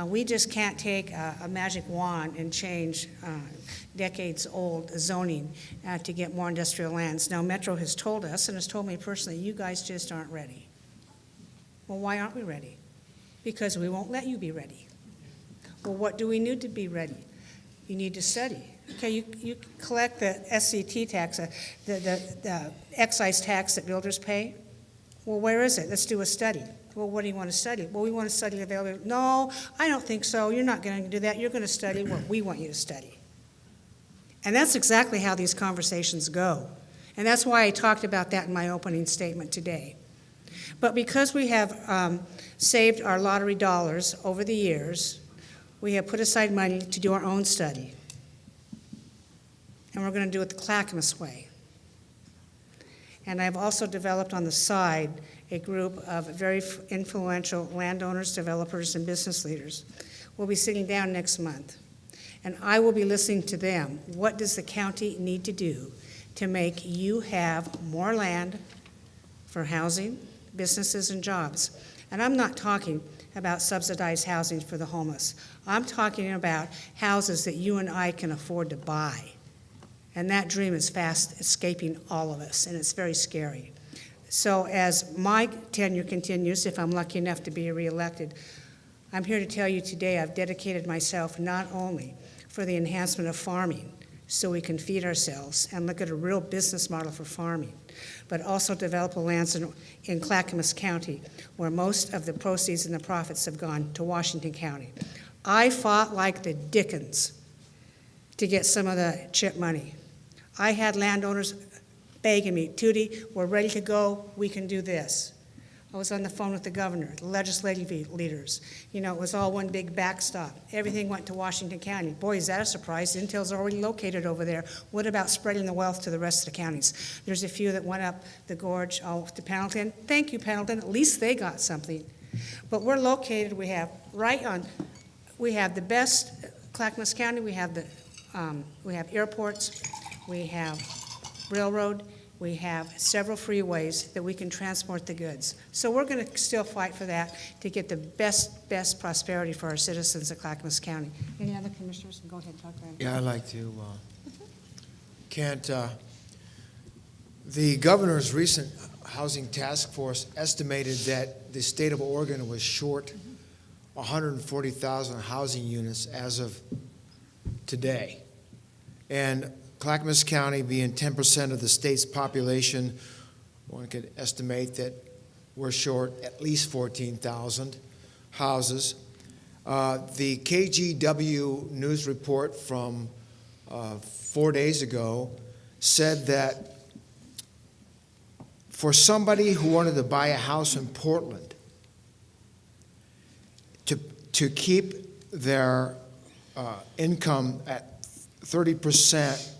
We just can't take a magic wand and change decades-old zoning to get more industrial lands. Now, Metro has told us, and has told me personally, you guys just aren't ready. Well, why aren't we ready? Because we won't let you be ready. Well, what do we need to be ready? You need to study. Okay, you collect the SCT tax, the excise tax that builders pay. Well, where is it? Let's do a study. Well, what do you want to study? Well, we want to study availability. No, I don't think so. You're not going to do that. You're going to study what we want you to study. And that's exactly how these conversations go. And that's why I talked about that in my opening statement today. But because we have saved our lottery dollars over the years, we have put aside money to do our own study. And we're going to do it the Clackamas way. And I've also developed on the side a group of very influential landowners, developers, and business leaders. We'll be sitting down next month, and I will be listening to them. What does the county need to do to make you have more land for housing, businesses, and jobs? And I'm not talking about subsidized housing for the homeless. I'm talking about houses that you and I can afford to buy. And that dream is fast escaping all of us, and it's very scary. So as my tenure continues, if I'm lucky enough to be reelected, I'm here to tell you today I've dedicated myself not only for the enhancement of farming so we can feed ourselves and look at a real business model for farming, but also develop lands in Clackamas County where most of the proceeds and the profits have gone to Washington County. I fought like the dickens to get some of the CHIP money. I had landowners begging me, Tootie, we're ready to go, we can do this. I was on the phone with the governor, the legislative leaders. You know, it was all one big backstop. Everything went to Washington County. Boy, is that a surprise. Intel's already located over there. What about spreading the wealth to the rest of the counties? There's a few that went up the gorge to Pendleton. Thank you, Pendleton. At least they got something. But we're located, we have the best, Clackamas County, we have airports, we have railroad, we have several freeways that we can transport the goods. So we're going to still fight for that to get the best prosperity for our citizens of Clackamas County. Any other commissioners? Go ahead, talk about it. Yeah, I'd like to. The governor's recent housing task force estimated that the state of Oregon was short 140,000 housing units as of today. And Clackamas County being 10% of the state's population, one could estimate that we're short at least 14,000 houses. The KGW news report from 4 days ago said that for somebody who wanted to buy a house in Portland, to keep their income at 30%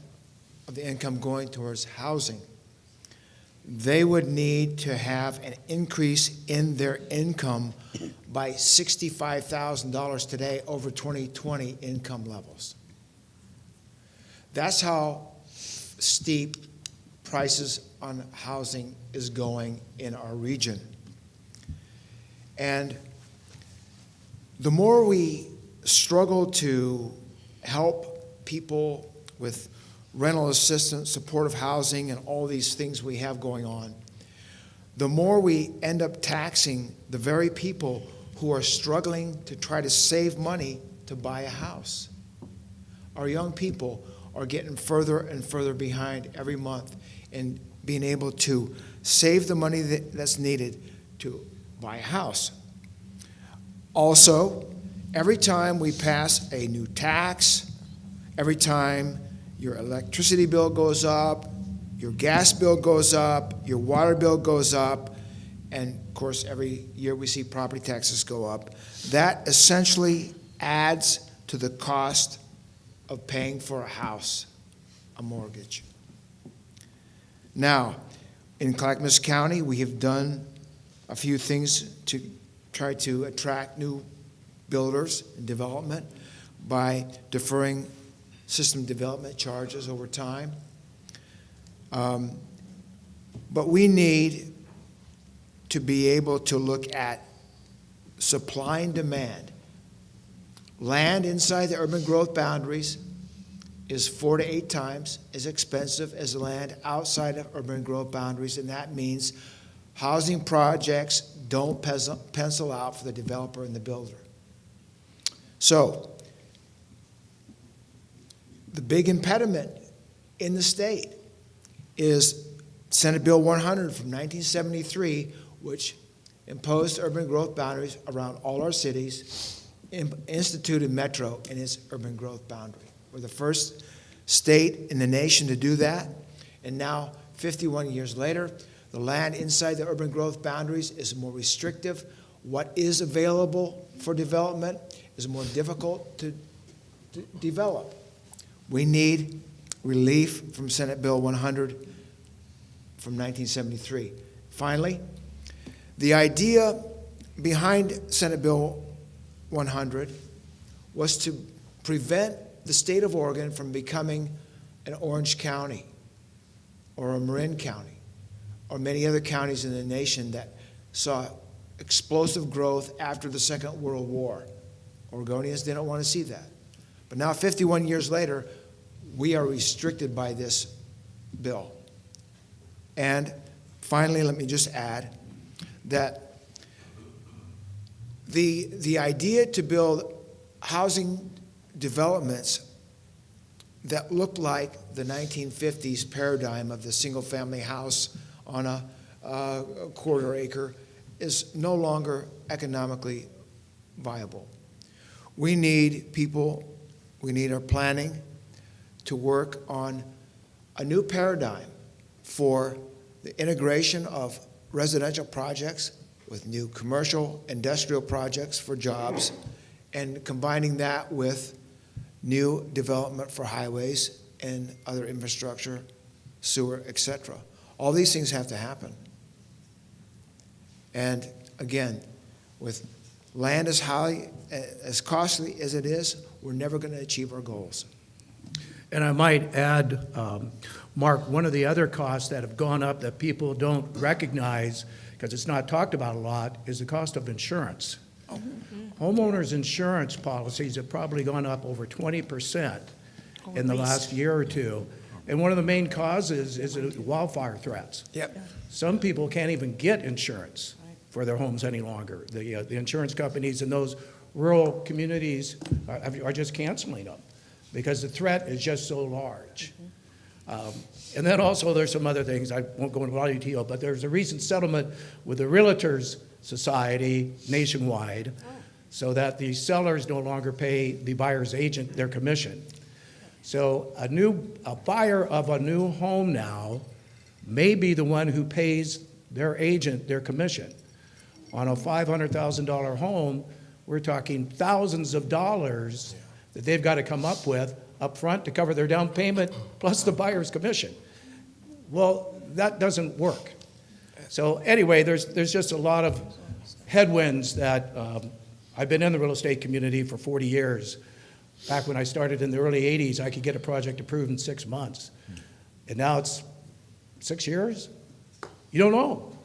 of the income going towards housing, they would need to have an increase in their income by $65,000 today over 2020 income levels. That's how steep prices on housing is going in our region. And the more we struggle to help people with rental assistance, supportive housing, and all these things we have going on, the more we end up taxing the very people who are struggling to try to save money to buy a house. Our young people are getting further and further behind every month in being able to save the money that's needed to buy a house. Also, every time we pass a new tax, every time your electricity bill goes up, your gas bill goes up, your water bill goes up, and of course every year we see property taxes go up, that essentially adds to the cost of paying for a house, a mortgage. Now, in Clackamas County, we have done a few things to try to attract new builders and development by deferring system development charges over time. But we need to be able to look at supply and demand. Land inside the urban growth boundaries is 4 to 8 times as expensive as land outside of urban growth boundaries, and that means housing projects don't pencil out for the developer and the builder. So, the big impediment in the state is Senate Bill 100 from 1973, which imposed urban growth boundaries around all our cities, instituted Metro in its urban growth boundary. We're the first state in the nation to do that, and now, 51 years later, the land inside the urban growth boundaries is more restrictive. What is available for development is more difficult to develop. We need relief from Senate Bill 100 from 1973. Finally, the idea behind Senate Bill 100 was to prevent the state of Oregon from becoming an Orange County or a Marin County or many other counties in the nation that saw explosive growth after the Second World War. Oregonians didn't want to see that. But now, 51 years later, we are restricted by this bill. And finally, let me just add that the idea to build housing developments that look like the 1950s paradigm of the single-family house on a quarter acre is no longer economically viable. We need people, we need our planning to work on a new paradigm for the integration of residential projects with new commercial, industrial projects for jobs, and combining that with new development for highways and other infrastructure, sewer, etc. All these things have to happen. And again, with land as high, as costly as it is, we're never going to achieve our goals. And I might add, Mark, one of the other costs that have gone up that people don't recognize, because it's not talked about a lot, is the cost of insurance. Homeowners insurance policies have probably gone up over 20% in the last year or two. And one of the main causes is wildfire threats. Yep. Some people can't even get insurance for their homes any longer. The insurance companies in those rural communities are just canceling them because the threat is just so large. And then also there's some other things, I won't go into a lot of detail, but there's a recent settlement with the Realtors Society nationwide so that the sellers no longer pay the buyer's agent their commission. So a buyer of a new home now may be the one who pays their agent their commission. On a $500,000 home, we're talking thousands of dollars that they've got to come up with up front to cover their down payment plus the buyer's commission. Well, that doesn't work. So anyway, there's just a lot of headwinds that I've been in the real estate community for 40 years. Back when I started in the early 80s, I could get a project approved in 6 months. And now it's 6 years? You don't know.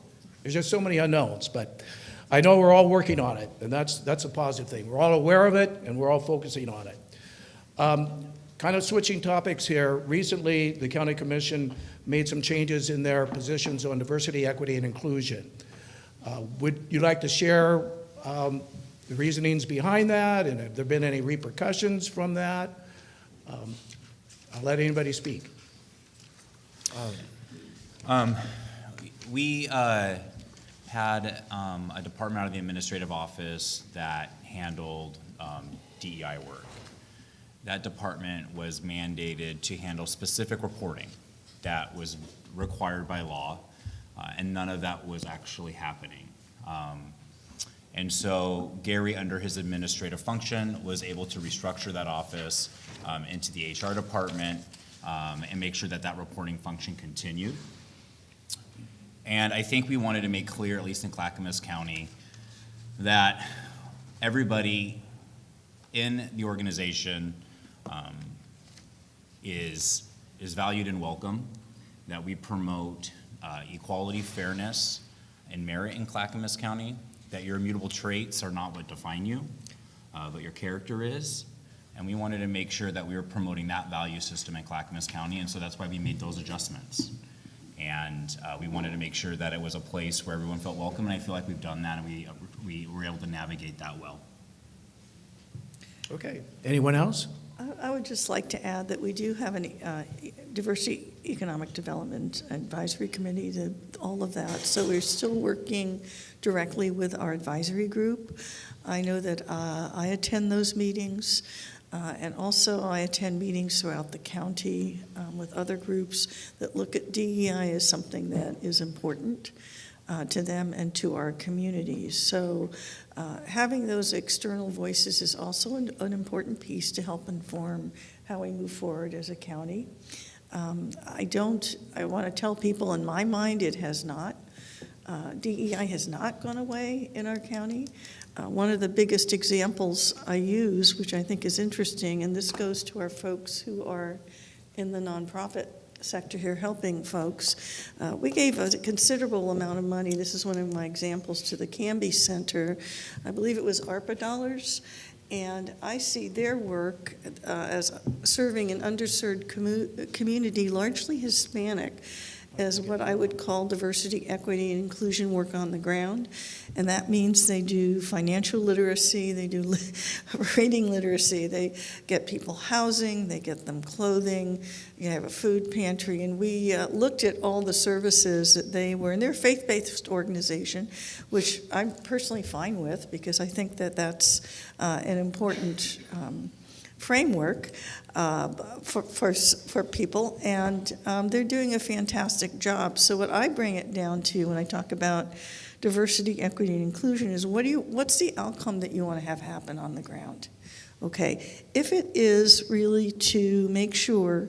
There's just so many unknowns. But I know we're all working on it, and that's a positive thing. We're all aware of it, and we're all focusing on it. Kind of switching topics here. Recently, the County Commission made some changes in their positions on diversity, equity, and inclusion. Would you like to share the reasonings behind that, and have there been any repercussions from that? I'll let anybody speak. We had a department out of the administrative office that handled DEI work. That department was mandated to handle specific reporting that was required by law, and none of that was actually happening. And so Gary, under his administrative function, was able to restructure that office into the HR department and make sure that that reporting function continued. And I think we wanted to make clear, at least in Clackamas County, that everybody in the organization is valued and welcome, that we promote equality, fairness, and merit in Clackamas County, that your immutable traits are not what define you, but your character is. And we wanted to make sure that we were promoting that value system in Clackamas County, and so that's why we made those adjustments. And we wanted to make sure that it was a place where everyone felt welcome, and I feel like we've done that, and we were able to navigate that well. Okay. Anyone else? I would just like to add that we do have a diversity, Economic Development Advisory Committee, all of that. So we're still working directly with our advisory group. I know that I attend those meetings, and also I attend meetings throughout the county with other groups that look at DEI as something that is important to them and to our communities. So having those external voices is also an important piece to help inform how we move forward as a county. I want to tell people, in my mind, it has not. DEI has not gone away in our county. One of the biggest examples I use, which I think is interesting, and this goes to our folks who are in the nonprofit sector here helping folks. We gave a considerable amount of money, this is one of my examples, to the Canby Center. I believe it was ARPA dollars, and I see their work as serving an underserved community, largely Hispanic, as what I would call diversity, equity, and inclusion work on the ground. And that means they do financial literacy, they do reading literacy, they get people housing, they get them clothing, you have a food pantry. And we looked at all the services that they were, and they're a faith-based organization, which I'm personally fine with, because I think that that's an important framework for people, and they're doing a fantastic job. So what I bring it down to when I talk about diversity, equity, and inclusion is what's the outcome that you want to have happen on the ground? Okay, if it is really to make sure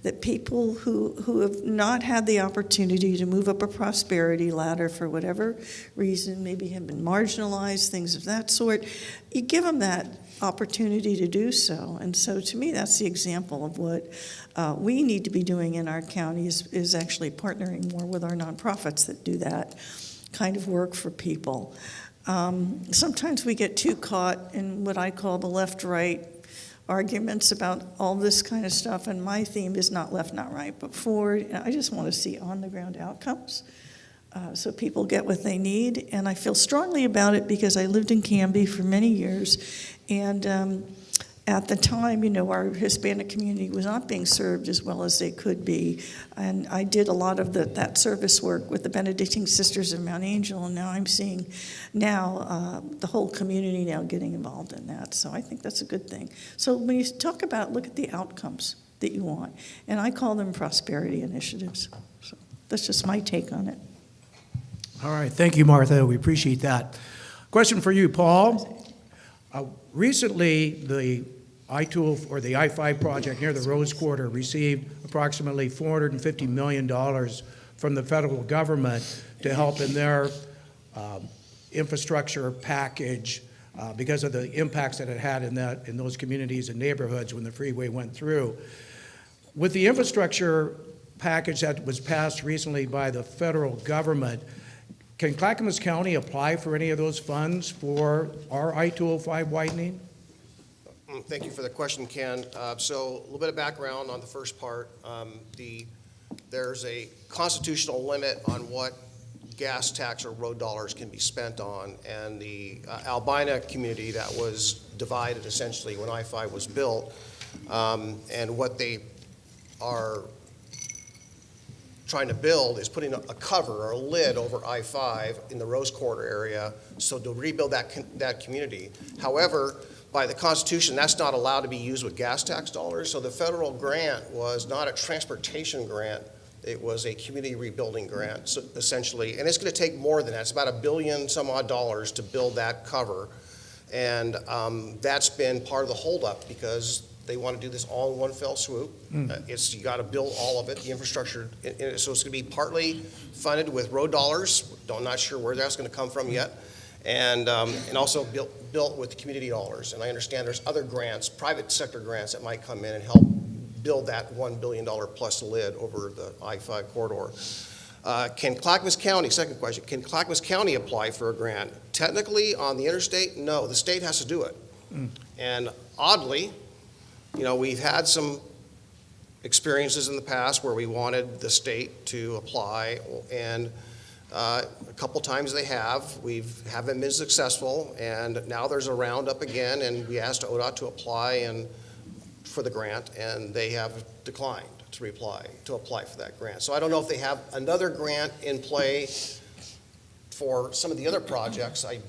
that people who have not had the opportunity to move up a prosperity ladder for whatever reason, maybe have been marginalized, things of that sort, you give them that opportunity to do so. And so to me, that's the example of what we need to be doing in our county is actually partnering more with our nonprofits that do that kind of work for people. Sometimes we get too caught in what I call the left-right arguments about all this kind of stuff, and my theme is not left, not right, but forward. I just want to see on-the-ground outcomes so people get what they need, and I feel strongly about it because I lived in Canby for many years, and at the time, our Hispanic community was not being served as well as they could be, and I did a lot of that service work with the Benedictine Sisters of Mount Angel, and now I'm seeing the whole community now getting involved in that, so I think that's a good thing. So when you talk about, look at the outcomes that you want, and I call them prosperity initiatives. So that's just my take on it. All right, thank you, Martha. We appreciate that. Question for you, Paul. Recently, the I-2 or the I-5 project near the Rose Quarter received approximately $450 million from the federal government to help in their infrastructure package because of the impacts that it had in those communities and neighborhoods when the freeway went through. With the infrastructure package that was passed recently by the federal government, can Clackamas County apply for any of those funds for our I-205 widening? Thank you for the question, Ken. So a little bit of background on the first part. There's a constitutional limit on what gas tax or road dollars can be spent on, and the Albina community that was divided essentially when I-5 was built, and what they are trying to build is putting a cover or a lid over I-5 in the Rose Quarter area, so to rebuild that community. However, by the Constitution, that's not allowed to be used with gas tax dollars, so the federal grant was not a transportation grant, it was a community rebuilding grant, so essentially, and it's going to take more than that. It's about $1 billion some odd to build that cover, and that's been part of the holdup because they want to do this all in one fell swoop. You got to build all of it, the infrastructure, so it's going to be partly funded with road dollars. Not sure where that's going to come from yet, and also built with community dollars. And I understand there's other grants, private sector grants that might come in and help build that $1 billion plus lid over the I-5 corridor. Can Clackamas County, second question, can Clackamas County apply for a grant? Technically, on the interstate, no, the state has to do it. And oddly, we've had some experiences in the past where we wanted the state to apply, and a couple times they have. We haven't been successful, and now there's a roundup again, and we asked ODOT to apply and for the grant, and they have declined to apply for that grant. So I don't know if they have another grant in play for some of the other projects. I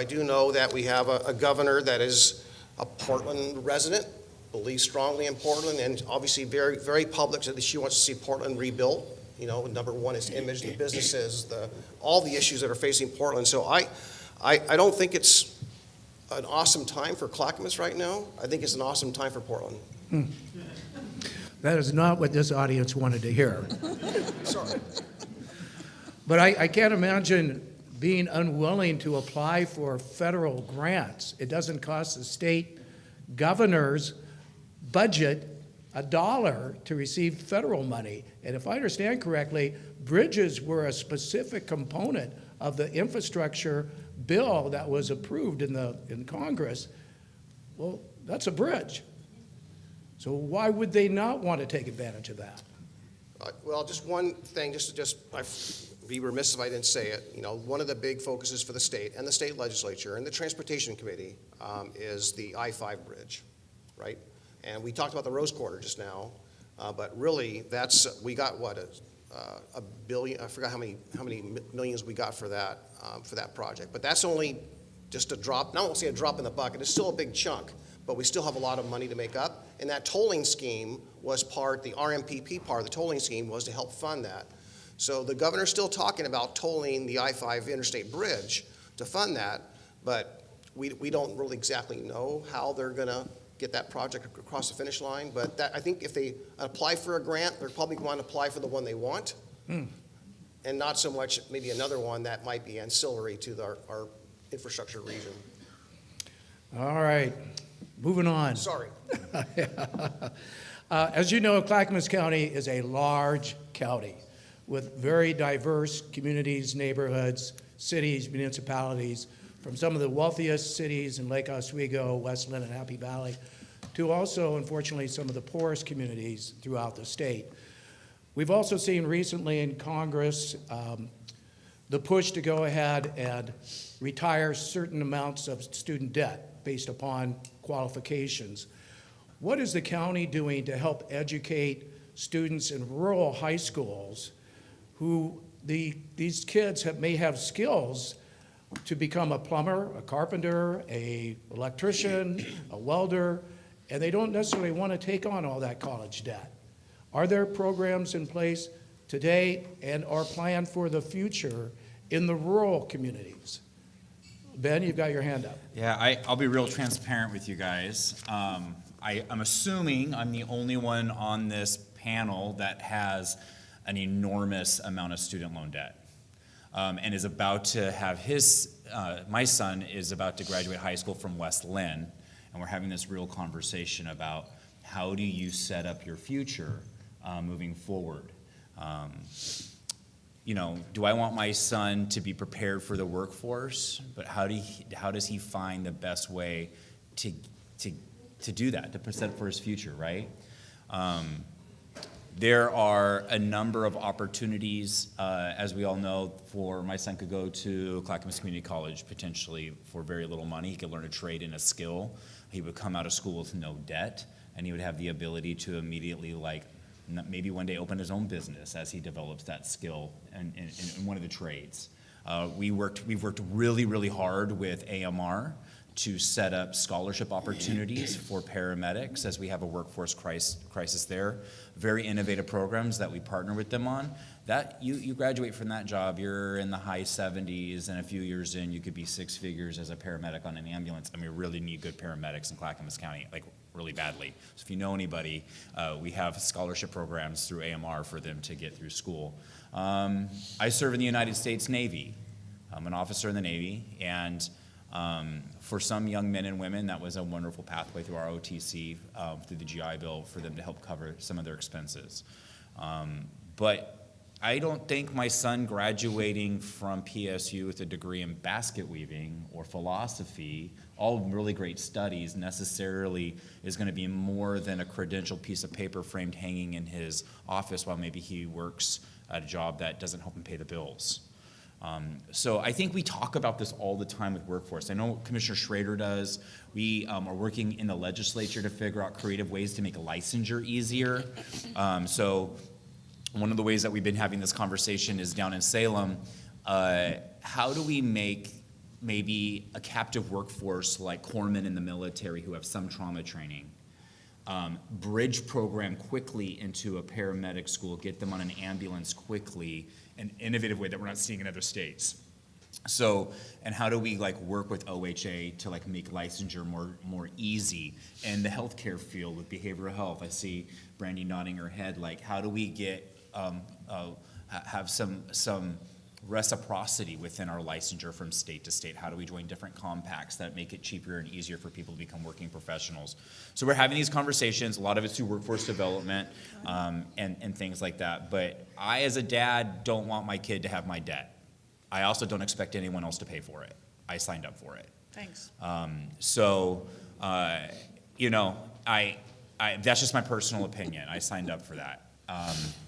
do know that we have a governor that is a Portland resident, believes strongly in Portland, and obviously very, very public that she wants to see Portland rebuilt. Number one is image, the businesses, all the issues that are facing Portland. So I don't think it's an awesome time for Clackamas right now. I think it's an awesome time for Portland. That is not what this audience wanted to hear. Sorry. But I can't imagine being unwilling to apply for federal grants. It doesn't cost the state governor's budget $1 to receive federal money. And if I understand correctly, bridges were a specific component of the infrastructure bill that was approved in Congress. Well, that's a bridge. So why would they not want to take advantage of that? Well, just one thing, I'd be remiss if I didn't say it. One of the big focuses for the state and the state legislature and the transportation committee is the I-5 bridge, right? And we talked about the Rose Quarter just now, but really we got what, a billion, I forgot how many millions we got for that project. But that's only just a drop, I won't say a drop in the bucket, it's still a big chunk, but we still have a lot of money to make up. And that tolling scheme was the RMPP part of the tolling scheme was to help fund that. So the governor's still talking about tolling the I-5 interstate bridge to fund that, but we don't really exactly know how they're gonna get that project across the finish line. But I think if they apply for a grant, they're probably going to apply for the one they want, and not so much maybe another one that might be ancillary to our infrastructure region. All right, moving on. Sorry. As you know, Clackamas County is a large county with very diverse communities, neighborhoods, cities, municipalities, from some of the wealthiest cities in Lake Oswego, West Linn, and Happy Valley, to also, unfortunately, some of the poorest communities throughout the state. We've also seen recently in Congress the push to go ahead and retire certain amounts of student debt based upon qualifications. What is the county doing to help educate students in rural high schools who these kids may have skills to become a plumber, a carpenter, an electrician, a welder, and they don't necessarily want to take on all that college debt? Are there programs in place today and are planned for the future in the rural communities? Ben, you've got your hand up. Yeah, I'll be real transparent with you guys. I'm assuming I'm the only one on this panel that has an enormous amount of student loan debt. And is about to have my son is about to graduate high school from West Linn, and we're having this real conversation about how do you set up your future moving forward. Do I want my son to be prepared for the workforce? But how does he find the best way to do that, to set up for his future, right? There are a number of opportunities, as we all know, for my son could go to Clackamas Community College potentially for very little money. He could learn a trade and a skill. He would come out of school with no debt, and he would have the ability to immediately, maybe one day open his own business as he develops that skill in one of the trades. We've worked really, really hard with AMR to set up scholarship opportunities for paramedics as we have a workforce crisis there. Very innovative programs that we partner with them on. That you graduate from that job, you're in the high 70s, and a few years in, you could be six figures as a paramedic on an ambulance. And we really need good paramedics in Clackamas County, really badly. So if you know anybody, we have scholarship programs through AMR for them to get through school. I serve in the United States Navy. I'm an officer in the Navy, and for some young men and women, that was a wonderful pathway through our OTC, through the GI Bill, for them to help cover some of their expenses. But I don't think my son graduating from PSU with a degree in basket weaving or philosophy, all really great studies, necessarily is going to be more than a credentialed piece of paper framed hanging in his office while maybe he works at a job that doesn't help him pay the bills. So I think we talk about this all the time with workforce. I know Commissioner Schrader does. We are working in the legislature to figure out creative ways to make licensure easier. So one of the ways that we've been having this conversation is down in Salem. How do we make maybe a captive workforce like corpsmen in the military who have some trauma training, bridge program quickly into a paramedic school, get them on an ambulance quickly, an innovative way that we're not seeing in other states. So, and how do we like work with OHA to like make licensure more easy? And the healthcare field with behavioral health, I see Brandy nodding her head, like how do we get, have some reciprocity within our licensure from state to state? How do we join different compacts that make it cheaper and easier for people to become working professionals? So we're having these conversations. A lot of it's through workforce development and things like that. But I, as a dad, don't want my kid to have my debt. I also don't expect anyone else to pay for it. I signed up for it. Thanks. You know, that's just my personal opinion. I signed up for that.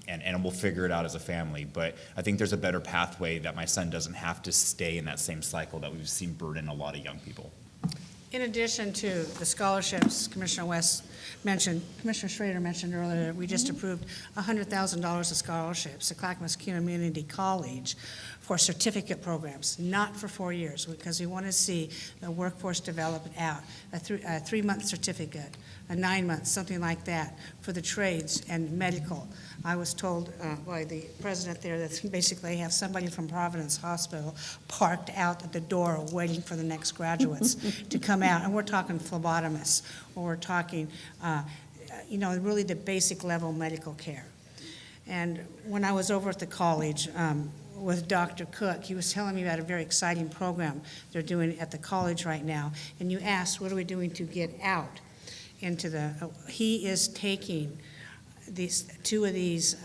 And we'll figure it out as a family. But I think there's a better pathway that my son doesn't have to stay in that same cycle that we've seen burden a lot of young people. In addition to the scholarships Commissioner Schrader mentioned earlier, we just approved $100,000 of scholarships at Clackamas Community College for certificate programs, not for 4 years, because we want to see the workforce develop out, a 3-month certificate, a 9-month, something like that, for the trades and medical. I was told by the president there that basically have somebody from Providence Hospital parked out at the door waiting for the next graduates to come out. And we're talking phlebotomists, or we're talking, really the basic level medical care. And when I was over at the college with Dr. Cook, he was telling me about a very exciting program they're doing at the college right now. And you asked, what are we doing to get out into he is taking two of these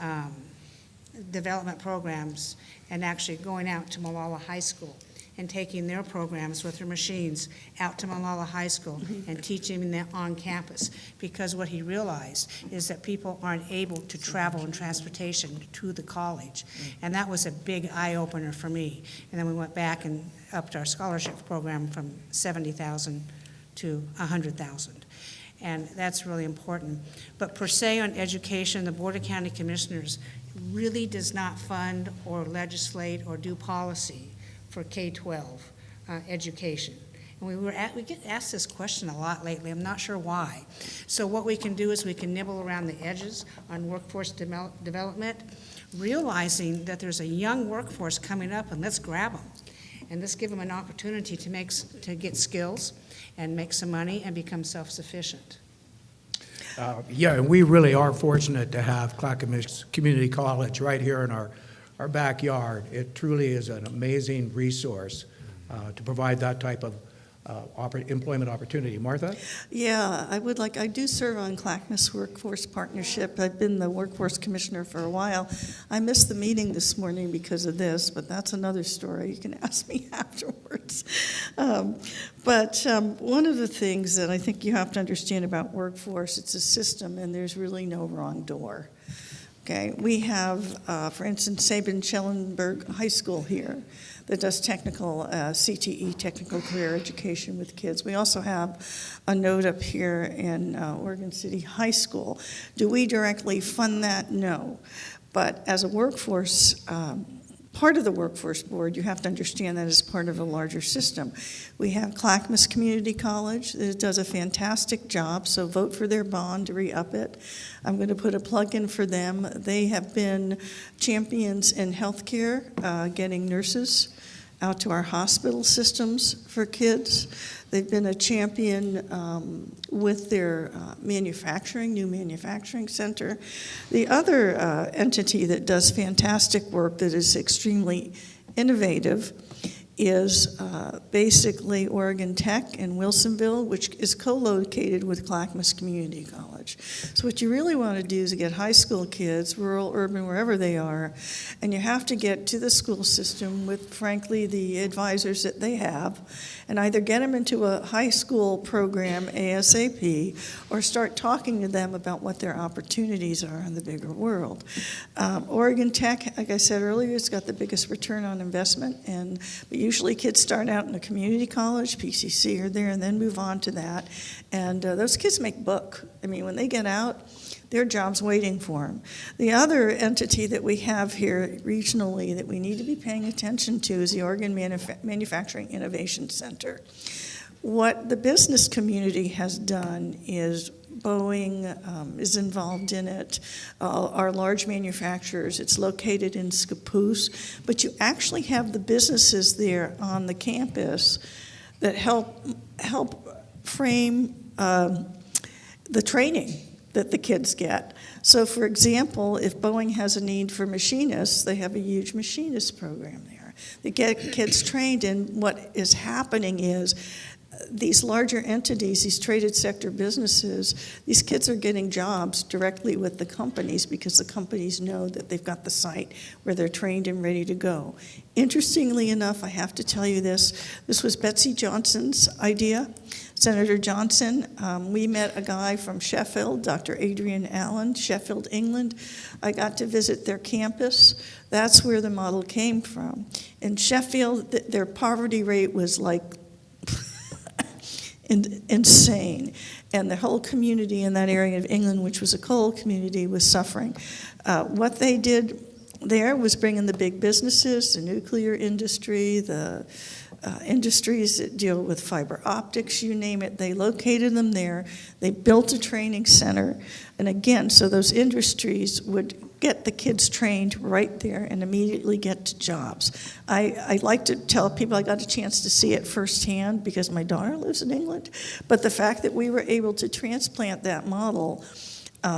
development programs and actually going out to Malala High School and taking their programs with their machines out to Malala High School and teaching them on campus. Because what he realized is that people aren't able to travel in transportation to the college. And that was a big eye-opener for me. And then we went back and upped our scholarship program from $70,000 to $100,000. And that's really important. But per se on education, the Board of County Commissioners really does not fund or legislate or do policy for K-12 education. And we get asked this question a lot lately. I'm not sure why. So what we can do is we can nibble around the edges on workforce development, realizing that there's a young workforce coming up, and let's grab them. And let's give them an opportunity to get skills and make some money and become self-sufficient. And we really are fortunate to have Clackamas Community College right here in our backyard. It truly is an amazing resource to provide that type of employment opportunity. Martha? Yeah, I do serve on Clackamas Workforce Partnership. I've been the Workforce Commissioner for a while. I missed the meeting this morning because of this, but that's another story. You can ask me afterwards. But one of the things that I think you have to understand about workforce, it's a system, and there's really no wrong door. Okay, we have, for instance, Sabin Schellenberg High School here that does technical, CTE, technical career education with kids. We also have a note up here in Oregon City High School. Do we directly fund that? No. But as a workforce, part of the workforce board, you have to understand that as part of a larger system. We have Clackamas Community College that does a fantastic job, so vote for their bond to re-up it. I'm going to put a plug in for them. They have been champions in healthcare, getting nurses out to our hospital systems for kids. They've been a champion with their new manufacturing center. The other entity that does fantastic work that is extremely innovative is basically Oregon Tech in Wilsonville, which is co-located with Clackamas Community College. So what you really want to do is get high school kids, rural, urban, wherever they are, and you have to get to the school system with, frankly, the advisors that they have, and either get them into a high school program ASAP or start talking to them about what their opportunities are in the bigger world. Oregon Tech, like I said earlier, has got the biggest return on investment, but usually kids start out in a community college, PCC or there, and then move on to that. And those kids make book. I mean, when they get out, their job's waiting for them. The other entity that we have here regionally that we need to be paying attention to is the Oregon Manufacturing Innovation Center. What the business community has done is Boeing is involved in it, our large manufacturers. It's located in Scappoose, but you actually have the businesses there on the campus that help frame the training that the kids get. So, for example, if Boeing has a need for machinists, they have a huge machinist program there. They get kids trained, and what is happening is these larger entities, these traded sector businesses, these kids are getting jobs directly with the companies because the companies know that they've got the site where they're trained and ready to go. Interestingly enough, I have to tell you this was Betsy Johnson's idea. Senator Johnson, we met a guy from Sheffield, Dr. Adrian Allen, Sheffield, England. I got to visit their campus. That's where the model came from. In Sheffield, their poverty rate was like insane. And the whole community in that area of England, which was a coal community, was suffering. What they did there was bring in the big businesses, the nuclear industry, the industries that deal with fiber optics, you name it. They located them there. They built a training center. And again, so those industries would get the kids trained right there and immediately get to jobs. I like to tell people I got a chance to see it firsthand because my daughter lives in England. But the fact that we were able to transplant that model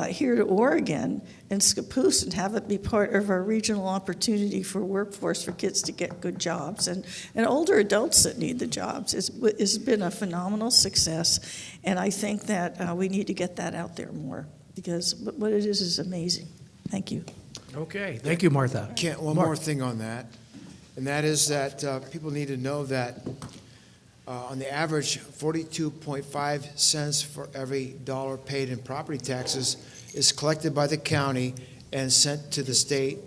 here to Oregon and Scappoose and have it be part of our regional opportunity for workforce for kids to get good jobs and older adults that need the jobs has been a phenomenal success. And I think that we need to get that out there more because what it is amazing. Thank you. Okay, thank you, Martha. Kent, one more thing on that, and that is that people need to know that on the average, 42.5 cents for every dollar paid in property taxes is collected by the county and sent to the state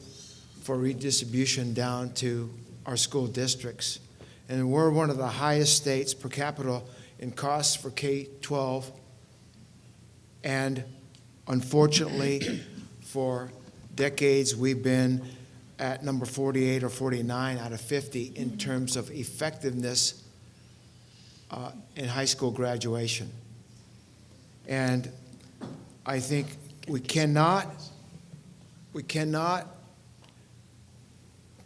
for redistribution down to our school districts. And we're one of the highest states per capita in costs for K-12, and unfortunately, for decades, we've been at number 48 or 49 out of 50 in terms of effectiveness in high school graduation. And I think we cannot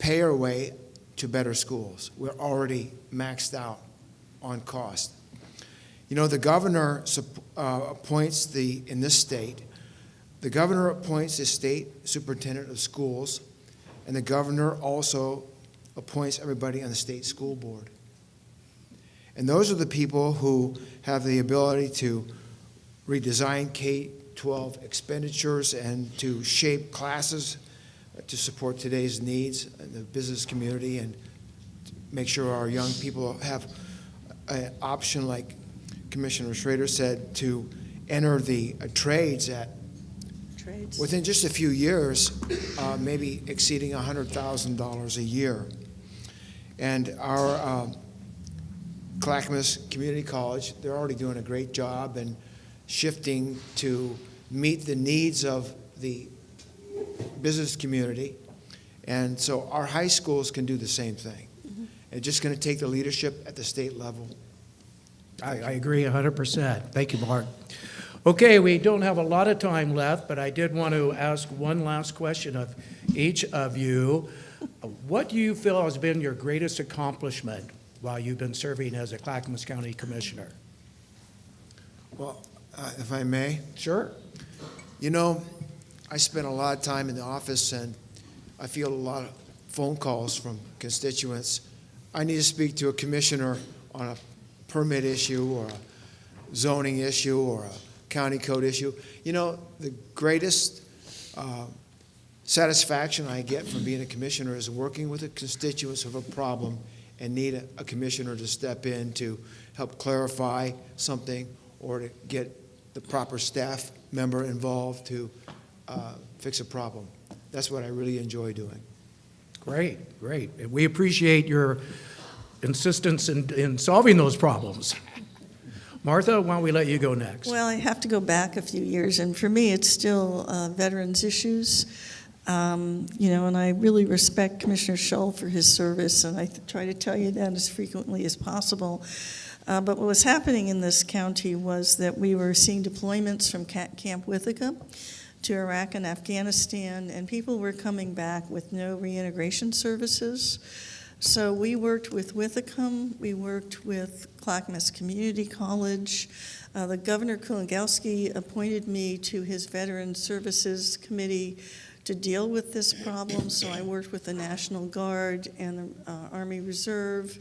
pay our way to better schools. We're already maxed out on cost. You know, the governor appoints in this state, the governor appoints the state superintendent of schools, and the governor also appoints everybody on the state school board. And those are the people who have the ability to redesign K-12 expenditures and to shape classes to support today's needs in the business community and make sure our young people have an option, like Commissioner Schrader said, to enter the trades at within just a few years, maybe exceeding $100,000 a year. And our Clackamas Community College, they're already doing a great job and shifting to meet the needs of the business community. And so our high schools can do the same thing. Mm-hmm. It's just going to take the leadership at the state level. I agree 100%. Thank you, Mark. Okay, we don't have a lot of time left, but I did want to ask one last question of each of you. What do you feel has been your greatest accomplishment while you've been serving as a Clackamas County Commissioner? Well, if I may. Sure. You know, I spent a lot of time in the office, and I field a lot of phone calls from constituents I need to speak to a commissioner on a permit issue or a zoning issue or a county code issue. You know, the greatest satisfaction I get from being a commissioner is working with the constituents of a problem and need a commissioner to step in to help clarify something or to get the proper staff member involved to fix a problem. That's what I really enjoy doing. Great, great. And we appreciate your insistence in solving those problems. Martha, why don't we let you go next? Well, I have to go back a few years, and for me, it's still veterans issues. And I really respect Commissioner Shull for his service, and I try to tell you that as frequently as possible. But what was happening in this county was that we were seeing deployments from Camp Ithaca to Iraq and Afghanistan, and people were coming back with no reintegration services. So we worked with Withicum, we worked with Clackamas Community College. The Governor Kulongowski appointed me to his Veteran Services Committee to deal with this problem, so I worked with the National Guard and the Army Reserve.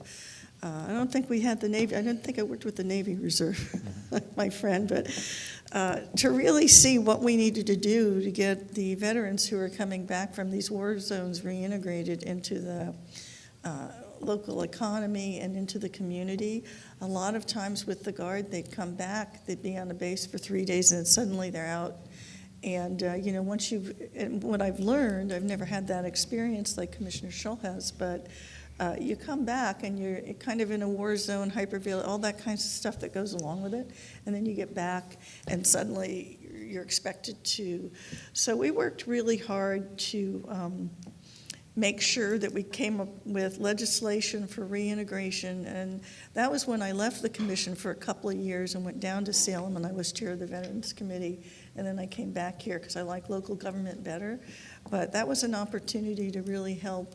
I don't think we had the Navy. I didn't think I worked with the Navy Reserve, my friend, but to really see what we needed to do to get the veterans who are coming back from these war zones reintegrated into the local economy and into the community. A lot of times with the Guard, they'd come back, they'd be on the base for 3 days, and then suddenly they're out. And, and what I've learned, I've never had that experience like Commissioner Shull has, but you come back and you're kind of in a war zone, hypervigilance, all that kinds of stuff that goes along with it. And then you get back and suddenly you're expected to. So we worked really hard to make sure that we came up with legislation for reintegration. And that was when I left the commission for a couple of years and went down to Salem, and I was chair of the Veterans Committee. And then I came back here because I like local government better. But that was an opportunity to really help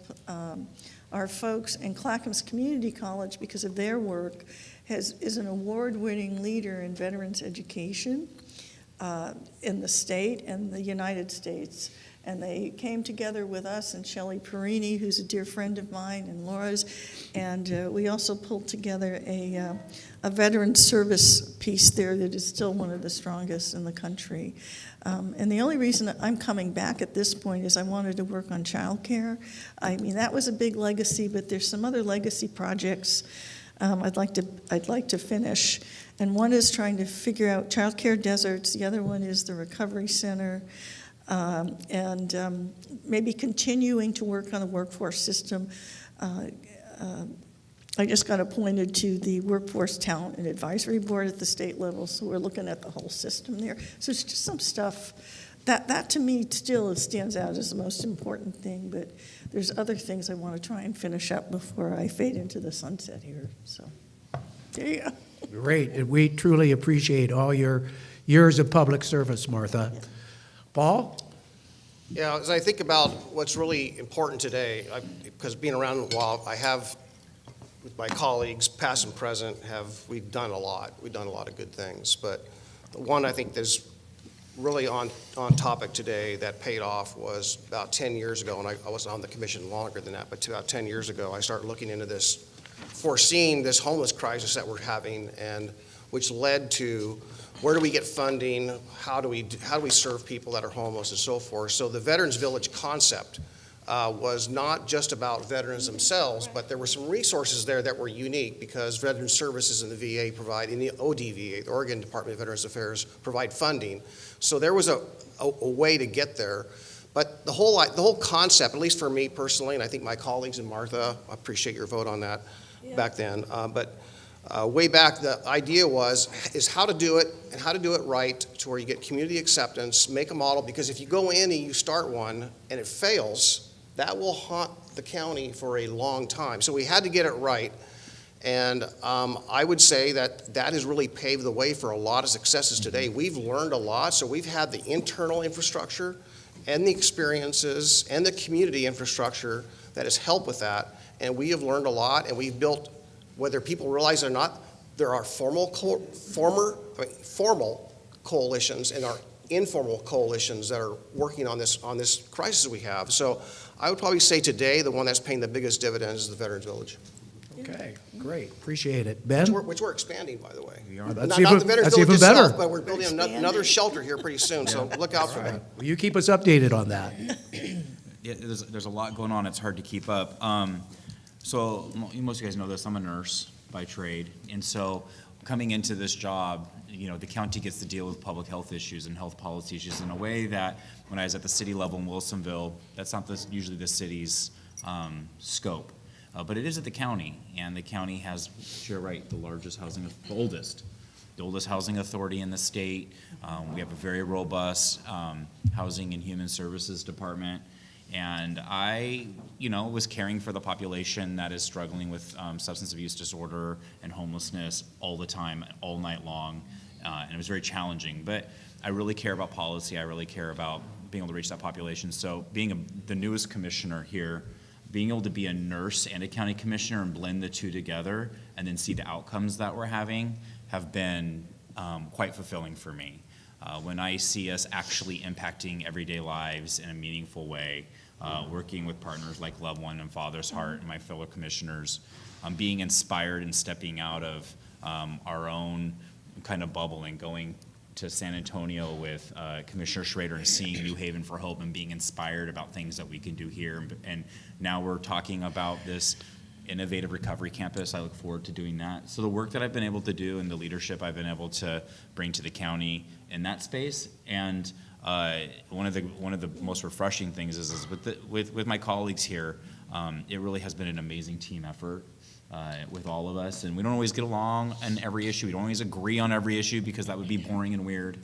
our folks. And Clackamas Community College, because of their work, is an award-winning leader in veterans education in the state and the United States. And they came together with us and Shelley Perini, who's a dear friend of mine, and Laura's. And we also pulled together a veteran service piece there that is still one of the strongest in the country. And the only reason that I'm coming back at this point is I wanted to work on childcare. I mean, that was a big legacy, but there's some other legacy projects I'd like to finish. And one is trying to figure out childcare deserts. The other one is the recovery center. And maybe continuing to work on the workforce system. I just got appointed to the Workforce Talent and Advisory Board at the state level, so we're looking at the whole system there. So it's just some stuff that to me still stands out as the most important thing, but there's other things I want to try and finish up before I fade into the sunset here. So there you go. Great, and we truly appreciate all your years of public service, Martha. Yeah. Paul? Yeah, as I think about what's really important today, because being around a while, I have, with my colleagues, past and present, we've done a lot. We've done a lot of good things. But the one I think that's really on topic today that paid off was about 10 years ago, and I wasn't on the commission longer than that, but about 10 years ago, I started looking into this, foreseeing this homeless crisis that we're having, and which led to where do we get funding, how do we serve people that are homeless and so forth. So the Veterans Village concept was not just about veterans themselves, but there were some resources there that were unique because Veteran Services in the VA provide, in the ODVA, the Oregon Department of Veterans Affairs, provide funding. So there was a way to get there. But the whole concept, at least for me personally, and I think my colleagues and Martha, I appreciate your vote on that back then, way back, the idea is how to do it and how to do it right to where you get community acceptance, make a model, because if you go in and you start one and it fails, that will haunt the county for a long time. So we had to get it right. And I would say that has really paved the way for a lot of successes today. We've learned a lot, so we've had the internal infrastructure and the experiences and the community infrastructure that has helped with that. And we have learned a lot, and we've built, whether people realize it or not, there are formal coalitions and our informal coalitions that are working on this crisis we have. So I would probably say today the one that's paying the biggest dividends is the Veterans Village. Okay, great, appreciate it. Ben? Which we're expanding, by the way. That's Not even- the Veterans that's Village even better. itself, but we're building another shelter here pretty soon, so look out for that. Will you keep us updated on that? Yeah, there's a lot going on. It's hard to keep up. So most of you guys know this. I'm a nurse by trade, and so coming into this job, the county gets to deal with public health issues and health policy issues in a way that when I was at the city level in Wilsonville, that's not usually the city's scope. But it is at the county, and the county has, you're right, the oldest housing authority in the state. We have a very robust housing and human services department. And I, was caring for the population that is struggling with substance abuse disorder and homelessness all the time, all night long. And it was very challenging. But I really care about policy. I really care about being able to reach that population. So being the newest commissioner here, being able to be a nurse and a county commissioner and blend the two together and then see the outcomes that we're having have been quite fulfilling for me. When I see us actually impacting everyday lives in a meaningful way, working with partners like Loved One and Father's Heart and my fellow commissioners, being inspired and stepping out of our own kind of bubble and going to San Antonio with Commissioner Schrader and seeing New Haven for Hope and being inspired about things that we can do here. And now we're talking about this innovative recovery campus. I look forward to doing that. So the work that I've been able to do and the leadership I've been able to bring to the county in that space, and one of the most refreshing things is with my colleagues here, it really has been an amazing team effort with all of us, and we don't always get along on every issue. We don't always agree on every issue because that would be boring and weird.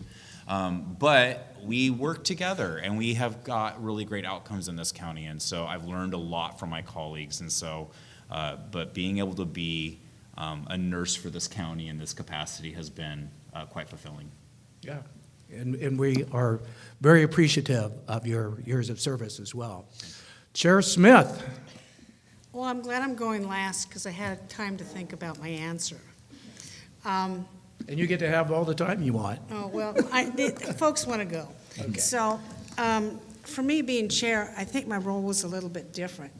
But we work together, and we have got really great outcomes in this county, and so I've learned a lot from my colleagues, and so but being able to be a nurse for this county in this capacity has been quite fulfilling. Yeah, and we are very appreciative of your years of service as well. Chair Smith? Well, I'm glad I'm going last because I had time to think about my answer. And you get to have all the time you want. Oh, well, folks want to go. Okay. So, for me being chair, I think my role was a little bit different.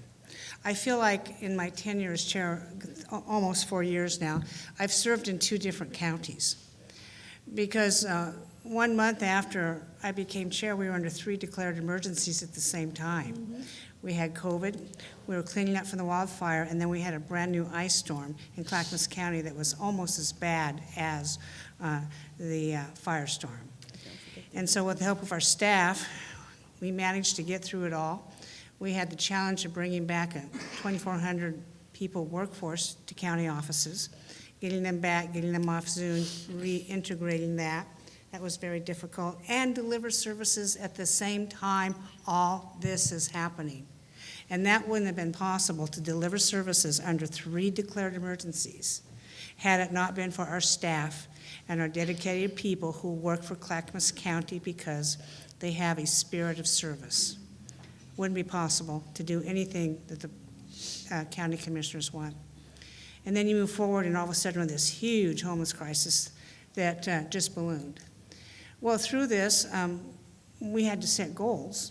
I feel like in my tenure as chair, almost 4 years now, I've served in 2 different counties. Because 1 month after I became chair, we were under 3 declared emergencies at the same time. Mm-hmm. We had COVID, we were cleaning up from the wildfire, and then we had a brand new ice storm in Clackamas County that was almost as bad as the firestorm. And so with the help of our staff, we managed to get through it all. We had the challenge of bringing back a 2,400 people workforce to county offices, getting them back, getting them off Zoom, reintegrating that. That was very difficult. And deliver services at the same time all this is happening. And that wouldn't have been possible to deliver services under 3 declared emergencies had it not been for our staff and our dedicated people who work for Clackamas County because they have a spirit of service. Wouldn't be possible to do anything that the county commissioners want. And then you move forward and all of a sudden with this huge homeless crisis that just ballooned. Well, through this, we had to set goals.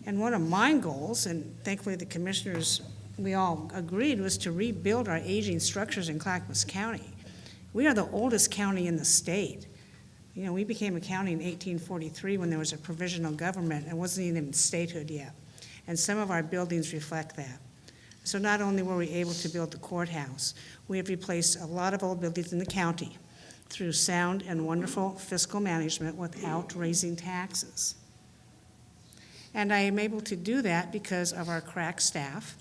And one of my goals, and thankfully the commissioners, we all agreed, was to rebuild our aging structures in Clackamas County. We are the oldest county in the state. We became a county in 1843 when there was a provisional government and wasn't even in statehood yet. And some of our buildings reflect that. So not only were we able to build the courthouse, we have replaced a lot of old buildings in the county through sound and wonderful fiscal management without raising taxes. And I am able to do that because of our crack staff.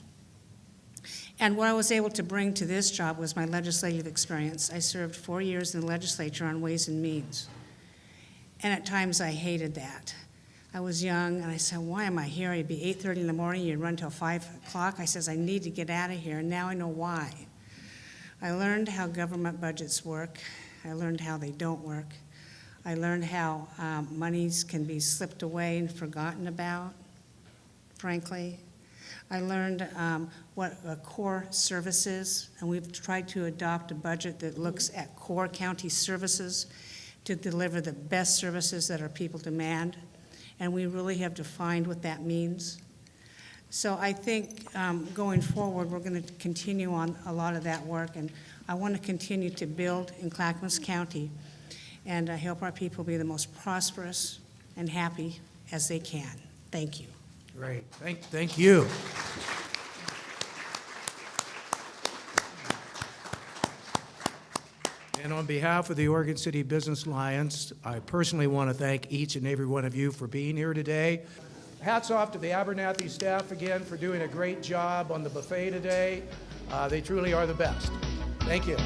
And what I was able to bring to this job was my legislative experience. I served 4 years in the legislature on Ways and Means. And at times I hated that. I was young, and I said, why am I here? It'd be 8:30 in the morning, you'd run till 5 o'clock. I says, I need to get out of here, and now I know why. I learned how government budgets work. I learned how they don't work. I learned how monies can be slipped away and forgotten about, frankly. I learned what a core service is, and we've tried to adopt a budget that looks at core county services to deliver the best services that our people demand. And we really have defined what that means. So I think going forward, we're going to continue on a lot of that work, and I want to continue to build in Clackamas County and help our people be the most prosperous and happy as they can. Thank you. Great. Thank you. And on behalf of the Oregon City Business Alliance, I personally want to thank each and every one of you for being here today. Hats off to the Abernathy staff again for doing a great job on the buffet today. They truly are the best. Thank you.